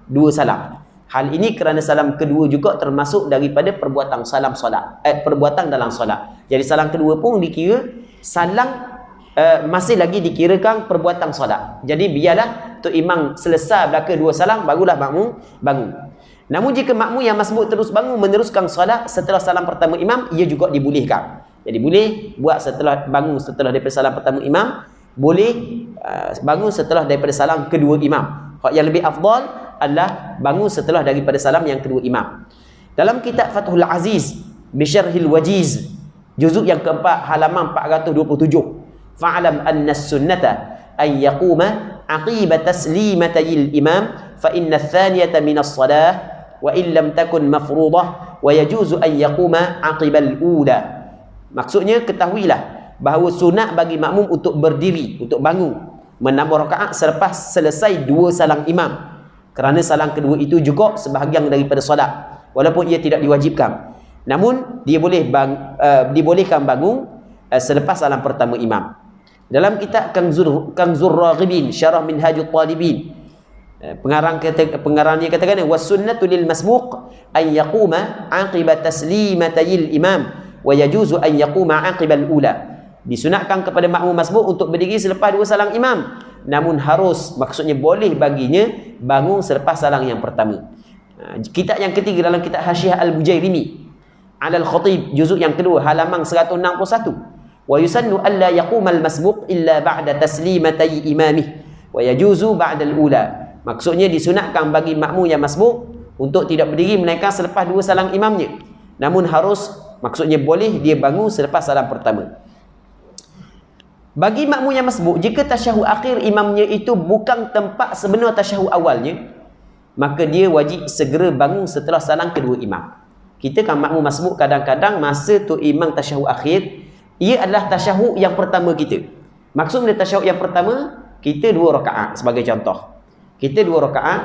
dua salam. Hal ini kerana salam kedua juga termasuk daripada perbuatan salam solat. Perbuatan dalam solat. Jadi salam kedua pun dikira salam masih lagi dikirakan perbuatan solat. Jadi biarlah tu imam selesai belaka dua salam barulah makmum bangun. Namun jika makmum yang masbuk terus bangun meneruskan solat setelah salam pertama imam, ia juga dibolehkan. Jadi boleh buat setelah bangun setelah daripada salam pertama imam, boleh bangun setelah daripada salam kedua imam. Hak yang lebih afdal adalah bangun setelah daripada salam yang kedua imam. Dalam kitab Fathul Aziz Bisyarhil Wajiz, juzuk yang keempat halaman 427, fa'alam anna sunnata an yaquma aqiba taslimatayil imam fa inna thaniyata minas salah wa in lam takun mafruḍah wa yajuzu an yaquma aqibal ula. Maksudnya ketahuilah bahawa sunat bagi makmum untuk berdiri, untuk bangun menambah rakaat selepas selesai dua salam imam. Kerana salam kedua itu juga sebahagian daripada solat, walaupun ia tidak diwajibkan. Namun dia boleh dibolehkan bangun selepas salam pertama imam. Dalam kitab Kanzur Raghibin Syarah Minhajut Talibin, pengarangnya katakan wasunnatu lil masbuq an yaquma aqiba taslimatayil imam wa yajuzu an yaquma aqibal ula. Disunatkan kepada makmum masbuk untuk berdiri selepas dua salam imam, namun harus, maksudnya boleh baginya bangun selepas salam yang pertama. Kitab yang ketiga dalam kitab Hasyiah Al-Bujairimi Alal Khatib, juzuk yang kedua halaman 161, wa yusannu alla yaqumal masbuq illa ba'da taslimatay imamih wa yajuzu ba'da al-ula. Maksudnya disunatkan bagi makmum yang masbuk untuk tidak berdiri melainkan selepas dua salam imamnya, namun harus, maksudnya boleh dia bangun selepas salam pertama. Bagi makmum yang masbuk, jika tasyahud akhir imamnya itu bukan tempat sebenar tasyahud awalnya, maka dia wajib segera bangun setelah salam kedua imam. Kita kan makmum masbuk, kadang-kadang masa tu imam tasyahud akhir, ia adalah tasyahud yang pertama kita. Maksud dari tasyahud yang pertama, kita 2 rakaat sebagai contoh. Kita 2 rakaat,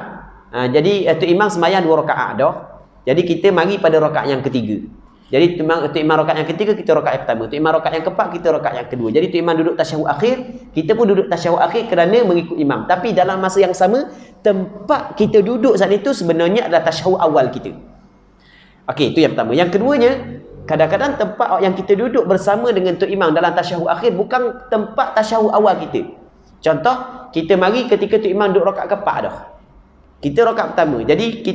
jadi tu imam sembahyang 2 rakaat dah. Jadi kita mari pada rakaat yang ketiga. Jadi tu imam rakaat yang ketiga, kita rakaat yang pertama. Tu imam rakaat yang keempat, kita rakaat yang kedua. Jadi tu imam duduk tasyahud akhir, kita pun duduk tasyahud akhir kerana mengikut imam. Tapi dalam masa yang sama, tempat kita duduk saat itu sebenarnya adalah tasyahud awal kita. Okey, itu yang pertama. Yang keduanya, kadang-kadang tempat yang kita duduk bersama dengan tu imam dalam tasyahud akhir bukan tempat tasyahud awal kita. Contoh, kita mari ketika tu imam duduk rakaat keempat dah. Kita rakaat pertama. Jadi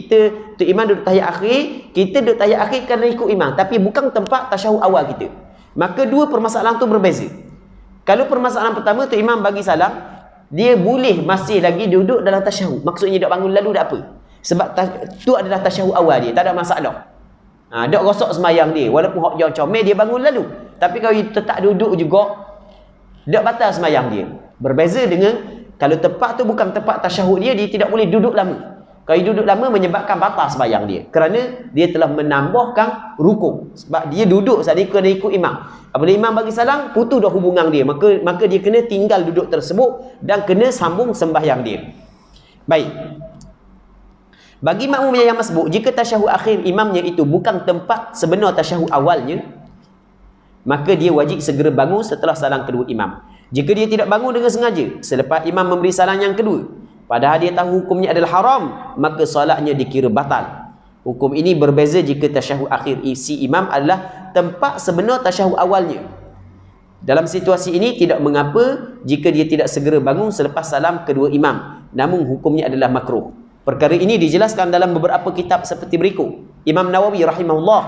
tu imam duduk tahiyat akhir, kita duduk tahiyat akhir kerana ikut imam, tapi bukan tempat tasyahud awal kita. Maka dua permasalahan tu berbeza. Kalau permasalahan pertama tu imam bagi salam, dia boleh masih lagi duduk dalam tasyahud. Maksudnya dia bangun lalu tak apa. Sebab tu adalah tasyahud awal dia, tak ada masalah. Dok rosak sembahyang dia, walaupun hak jauh comel dia bangun lalu. Tapi kalau dia tetap duduk juga, dok batal sembahyang dia. Berbeza dengan kalau tempat tu bukan tempat tasyahud dia, dia tidak boleh duduk lama. Kalau duduk lama menyebabkan batal sembahyang dia. Kerana dia telah menambahkan rukuk. Sebab dia duduk saat dia kena ikut imam. Apabila imam bagi salam, putus dah hubungan dia. Maka dia kena tinggal duduk tersebut dan kena sambung sembahyang dia. Baik. Bagi makmum yang masbuk, jika tasyahud akhir imamnya itu bukan tempat sebenar tasyahud awalnya, maka dia wajib segera bangun setelah salam kedua imam. Jika dia tidak bangun dengan sengaja selepas imam memberi salam yang kedua, padahal dia tahu hukumnya adalah haram, maka solatnya dikira batal. Hukum ini berbeza jika tasyahud akhir si imam adalah tempat sebenar tasyahud awalnya. Dalam situasi ini tidak mengapa jika dia tidak segera bangun selepas salam kedua imam, namun hukumnya adalah makruh. Perkara ini dijelaskan dalam beberapa kitab seperti berikut. Imam Nawawi rahimahullah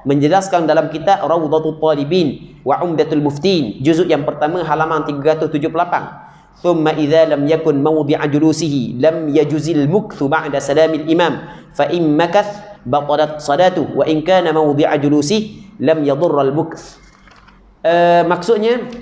menjelaskan dalam kitab Rawdatul Talibin wa Umdatul Muftin, juzuk yang pertama halaman 378. Thumma idza lam yakun mawdi'a julusihi lam yajuzil mukthu ba'da salamil imam fa in makath batalat salatuh wa in kana mawdi'a julusihi lam yadurra al mukth. Maksudnya,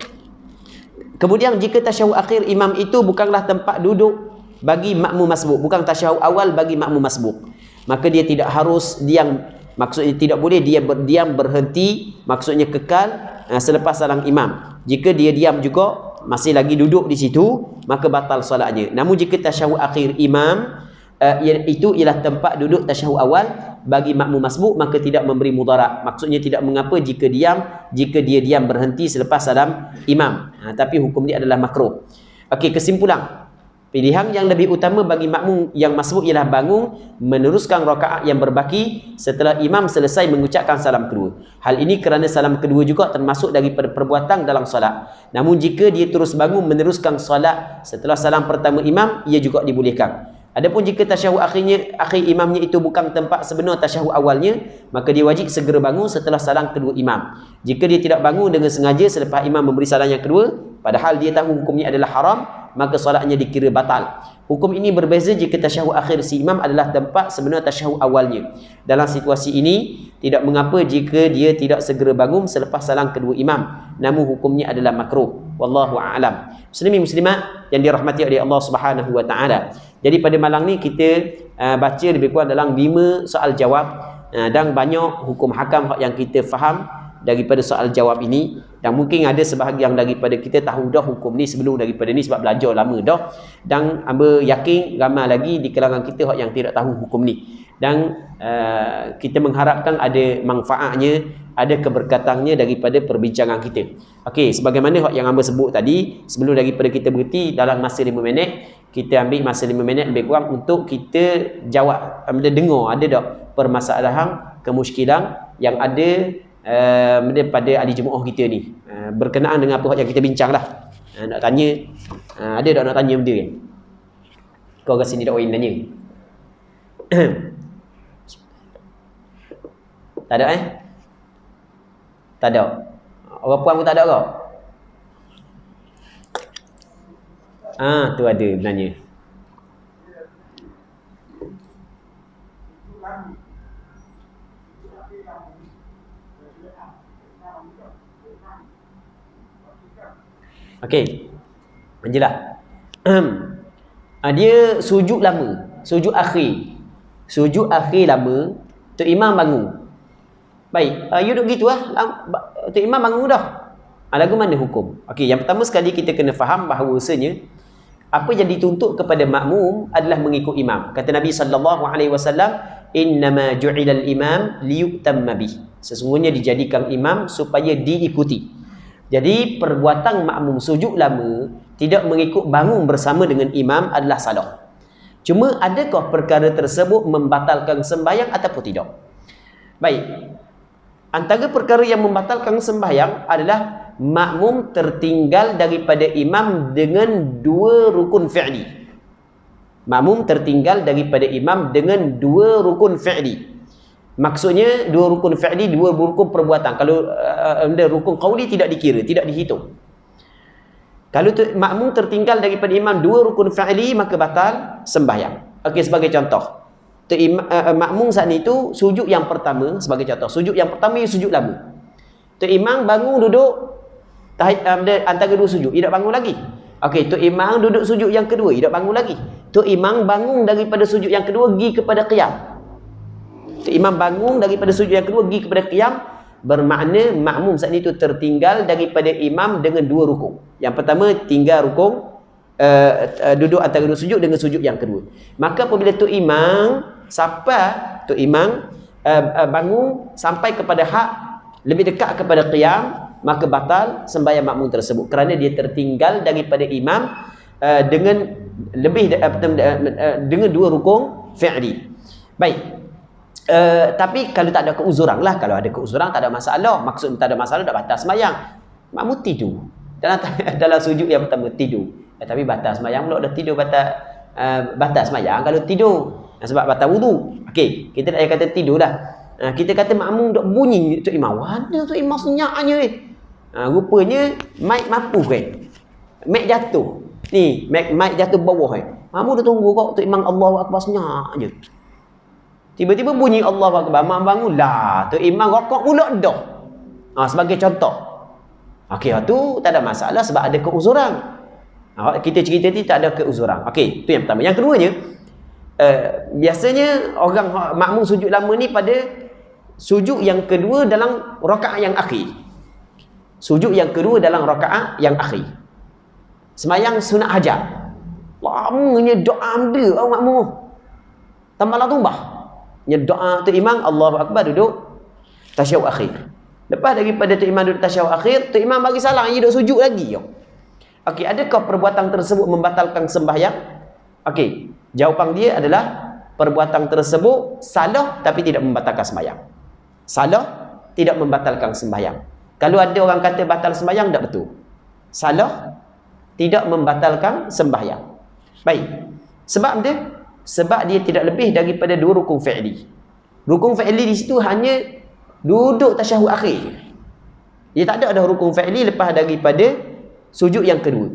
kemudian jika tasyahud akhir imam itu bukanlah tempat duduk bagi makmum masbuk, bukan tasyahud awal bagi makmum masbuk, maka dia tidak harus diam. Maksudnya tidak boleh dia berdiam berhenti, maksudnya kekal selepas salam imam. Jika dia diam juga masih lagi duduk di situ, maka batal solatnya. Namun jika tasyahud akhir imam itu ialah tempat duduk tasyahud awal bagi makmum masbuk, maka tidak memberi mudarat. Maksudnya tidak mengapa jika dia diam berhenti selepas salam imam. Tapi hukum dia adalah makruh. Okey, kesimpulan. Pilihan yang lebih utama bagi makmum yang masbuk ialah bangun meneruskan rakaat yang berbaki setelah imam selesai mengucapkan salam kedua. Hal ini kerana salam kedua juga termasuk daripada perbuatan dalam solat. Namun jika dia terus bangun meneruskan solat setelah salam pertama imam, ia juga dibolehkan. Adapun jika tasyahud akhir imamnya itu bukan tempat sebenar tasyahud awalnya, maka dia wajib segera bangun setelah salam kedua imam. Jika dia tidak bangun dengan sengaja selepas imam memberi salam yang kedua, padahal dia tahu hukumnya adalah haram, maka solatnya dikira batal. Hukum ini berbeza jika tasyahud akhir si imam adalah tempat sebenar tasyahud awalnya. Dalam situasi ini, tidak mengapa jika dia tidak segera bangun selepas salam kedua imam, namun hukumnya adalah makruh. Wallahu a'lam. Muslimin muslimat yang dirahmati oleh Allah Subhanahu wa taala. Jadi pada malam ni kita baca lebih kurang dalam 5 soal jawab dan banyak hukum hakam yang kita faham daripada soal jawab ini, dan mungkin ada sebahagian daripada kita tahu dah hukum ni sebelum daripada ni sebab belajar lama dah, dan hamba yakin ramai lagi di kalangan kita yang tidak tahu hukum ni, dan kita mengharapkan ada manfaatnya, ada keberkatannya daripada perbincangan kita. Okey, sebagaimana yang hamba sebut tadi, sebelum daripada kita berhenti dalam masa 5 minit, kita ambil masa 5 minit lebih kurang untuk kita jawab, dengar ada tak permasalahan, kemusykilan yang ada pada ahli jemaah kita ni, berkenaan dengan apa yang kita bincang lah. Nak tanya, ada tak nak tanya benda kan? Kau kat sini tak orang tanya? Tak ada tak ada. Orang puan pun tak ada kau? Tu ada benarnya. Okey. Anjelah. Dia sujud lama, sujud akhir. Sujud akhir lama, Tok Imam bangun. Baik, you duduk gitu lah. Tok Imam bangun dah. Lagu mana hukum? Okey, yang pertama sekali kita kena faham bahawasanya apa yang dituntut kepada makmum adalah mengikut imam. Kata Nabi SAW, innama ju'ilal imam liyutamma bih. Sesungguhnya dijadikan imam supaya diikuti. Jadi perbuatan makmum sujud lama tidak mengikut bangun bersama dengan imam adalah salah. Cuma adakah perkara tersebut membatalkan sembahyang ataupun tidak? Baik. Antara perkara yang membatalkan sembahyang adalah makmum tertinggal daripada imam dengan dua rukun fi'li. Makmum tertinggal daripada imam dengan dua rukun fi'li. Maksudnya dua rukun fi'li, dua rukun perbuatan. Kalau rukun qauli tidak dikira, tidak dihitung. Kalau makmum tertinggal daripada imam dua rukun fi'li, maka batal sembahyang. Okey, sebagai contoh. Makmum saat itu sujud yang pertama, sebagai contoh. Sujud yang pertama ia sujud lama. Tok Imam bangun duduk antara dua sujud, tidak bangun lagi. Okey, Tok Imam duduk sujud yang kedua, tidak bangun lagi. Tok Imam bangun daripada sujud yang kedua pergi kepada qiyam. Tok Imam bangun daripada sujud yang kedua pergi kepada qiyam, bermakna makmum saat itu tertinggal daripada imam dengan dua rukun. Yang pertama tinggal rukun duduk antara dua sujud dengan sujud yang kedua. Maka apabila Tok Imam bangun sampai kepada hak lebih dekat kepada qiyam, maka batal sembahyang makmum tersebut kerana dia tertinggal daripada imam dengan dengan dua rukun fi'li. Baik. Tapi kalau tak ada keuzuran lah, kalau ada keuzuran tak ada masalah. Maksud tak ada masalah, tak batal sembahyang. Makmum tidur dalam sujud yang pertama tidur. Tapi batal sembahyang pula, dah tidur batal sembahyang kalau tidur sebab batal wudu. Okey, kita tak payah kata tidur dah. Kita kata makmum dok bunyi Tok Imam. Mana Tok Imam senyaknya ni? Rupanya mic mampu kan. Mic jatuh. Ni, mic jatuh bawah kan. Makmum dah tunggu kok Tok Imam Allahu Akbar senyap je. Tiba-tiba bunyi Allahu Akbar, makmum bangun lah. Tok Imam rokok pula dah. Sebagai contoh. Okey, tu tak ada masalah sebab ada keuzuran. Kita cerita ni tak ada keuzuran. Okey, tu yang pertama. Yang keduanya, biasanya orang makmum sujud lama ni pada sujud yang kedua dalam rakaat yang akhir. Sujud yang kedua dalam rakaat yang akhir. Sembahyang sunat hajat. Lamanya doa dia orang makmum. Tambah tumbah. Nya doa Tok Imam Allahu Akbar duduk tasyahud akhir. Lepas daripada Tok Imam duduk tasyahud akhir, Tok Imam bagi salam, dia duduk sujud lagi. Okey, adakah perbuatan tersebut membatalkan sembahyang? Okey, jawapan dia adalah perbuatan tersebut salah tapi tidak membatalkan sembahyang. Salah tidak membatalkan sembahyang. Kalau ada orang kata batal sembahyang, tak betul. Salah tidak membatalkan sembahyang. Baik. Sebab dia tidak lebih daripada dua rukun fi'li. Rukun fi'li di situ hanya duduk tasyahud akhir. Dia tak ada rukun fi'li lepas daripada sujud yang kedua.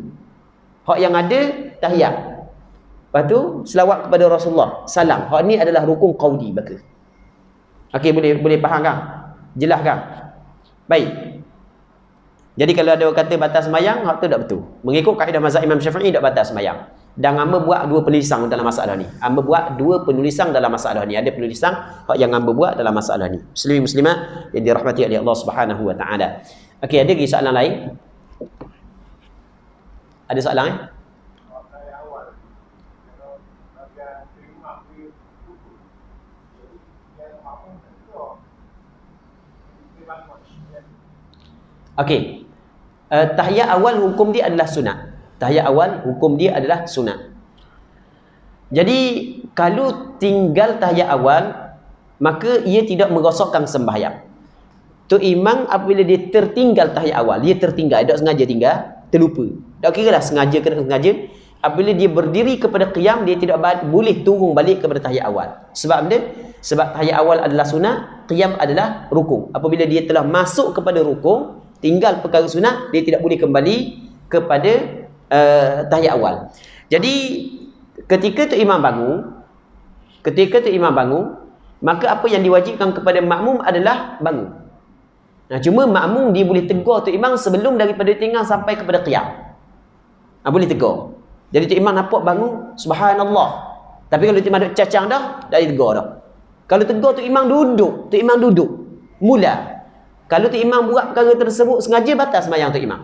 Hak yang ada tahiyat. Lepas tu selawat kepada Rasulullah, salam. Hak ni adalah rukun qauli baka. Okey, boleh faham kan? Jelas kan? Baik. Jadi kalau ada orang kata batal sembahyang, hak tu tak betul. Mengikut kaedah mazhab Imam Syafi'i tak batal sembahyang. Dan hamba buat dua penulisan dalam masalah ni. Hamba buat dua penulisan dalam masalah ni. Ada penulisan hak yang hamba buat dalam masalah ni. Muslimin muslimat yang dirahmati oleh Allah Subhanahu wa taala. Okey, ada lagi soalan lain? Ada soalan Okey. Tahiyat awal hukum dia adalah sunat. Tahiyat awal hukum dia adalah sunat. Jadi kalau tinggal tahiyat awal, maka ia tidak merosakkan sembahyang. Tu imam apabila dia tertinggal tahiyat awal, dia tertinggal, tak sengaja tinggal, terlupa. Tak kira lah sengaja ke tak sengaja. Apabila dia berdiri kepada qiyam, dia tidak boleh turun balik kepada tahiyat awal. Sebab dia? Sebab tahiyat awal adalah sunat, qiyam adalah rukun. Apabila dia telah masuk kepada rukun, tinggal perkara sunat, dia tidak boleh kembali kepada tahiyat awal. Jadi ketika tu imam bangun, maka apa yang diwajibkan kepada makmum adalah bangun. Cuma makmum dia boleh tegur tu imam sebelum daripada tinggal sampai kepada qiyam. Boleh tegur. Jadi tu imam nampak bangun, subhanallah. Tapi kalau Tok Imam duk cacang dah, dah ditegur dah. Kalau tegur Tok Imam duduk. Mula. Kalau Tok Imam buat perkara tersebut sengaja, batal sembahyang Tok Imam.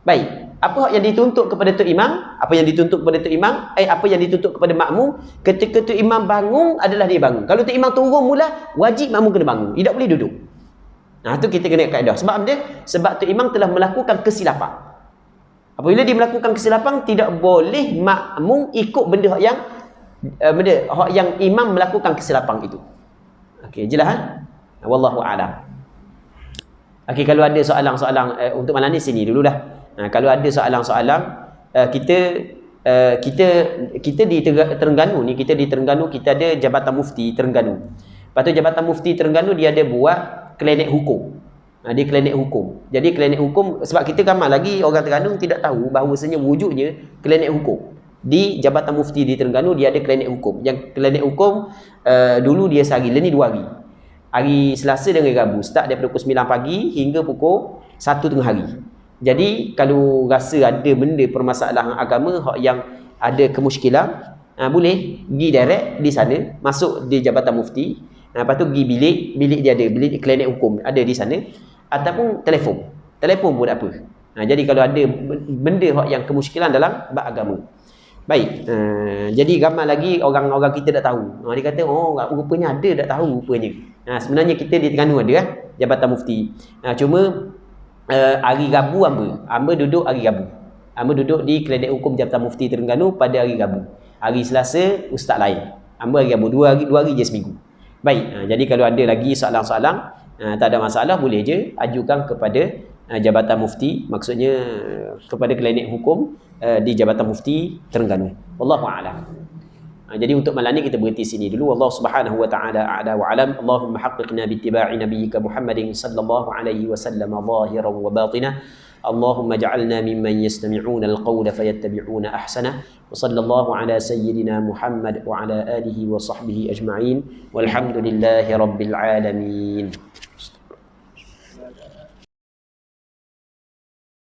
Baik. Apa yang dituntut kepada Tok Imam? Apa yang dituntut kepada Tok Imam? Apa yang dituntut kepada makmum? Ketika Tok Imam bangun adalah dia bangun. Kalau Tok Imam turun mula, wajib makmum kena bangun. Tidak boleh duduk. Nah, tu kita kena kaedah. Sebab dia, sebab Tok Imam telah melakukan kesilapan. Apabila dia melakukan kesilapan, tidak boleh makmum ikut benda yang imam melakukan kesilapan itu. Okey, jelas kan? Wallahu a'lam. Okey, kalau ada soalan-soalan untuk malam ni sini dululah. Kalau ada soalan-soalan, kita di Terengganu ni, kita ada Jabatan Mufti Terengganu. Lepas tu Jabatan Mufti Terengganu dia ada buat klinik hukum. Dia klinik hukum. Jadi klinik hukum, sebab kita ramai lagi orang Terengganu tidak tahu bahawasanya wujudnya klinik hukum. Di Jabatan Mufti di Terengganu dia ada klinik hukum. Yang klinik hukum dulu dia sehari, ni 2 hari. Hari Selasa dan hari Rabu, start daripada pukul 9 pagi hingga pukul 1 tengah hari. Jadi kalau rasa ada benda permasalahan agama yang ada kemusykilan, boleh pergi direct di sana, masuk di Jabatan Mufti. Lepas tu pergi bilik dia ada, bilik klinik hukum ada di sana, ataupun telefon pun tak apa. Jadi kalau ada benda yang kemusykilan dalam bab agama. Baik, jadi ramai lagi orang-orang kita tak tahu. Dia kata, rupanya ada, tak tahu rupanya. Sebenarnya kita di Terengganu ada Jabatan Mufti. Cuma hari Rabu hamba duduk hari Rabu. Hamba duduk di klinik hukum Jabatan Mufti Terengganu pada hari Rabu. Hari Selasa ustaz lain. Hamba hari Rabu, dua hari je seminggu. Baik, jadi kalau ada lagi soalan-soalan, tak ada masalah, boleh je ajukan kepada Jabatan Mufti, maksudnya kepada klinik hukum di Jabatan Mufti Terengganu. Wallahu a'lam. Jadi untuk malam ni kita berhenti sini dulu. Allah Subhanahu wa taala a'la wa alam. Allahumma haqqiqna bi ittiba'i nabiyyika Muhammadin sallallahu alaihi wasallam zahiran wa batinah. Allahumma ij'alna mimman yastami'una al-qawla fayattabi'una ahsanah. Wa sallallahu ala sayyidina Muhammad wa ala alihi wa sahbihi ajma'in. Walhamdulillahi rabbil alamin.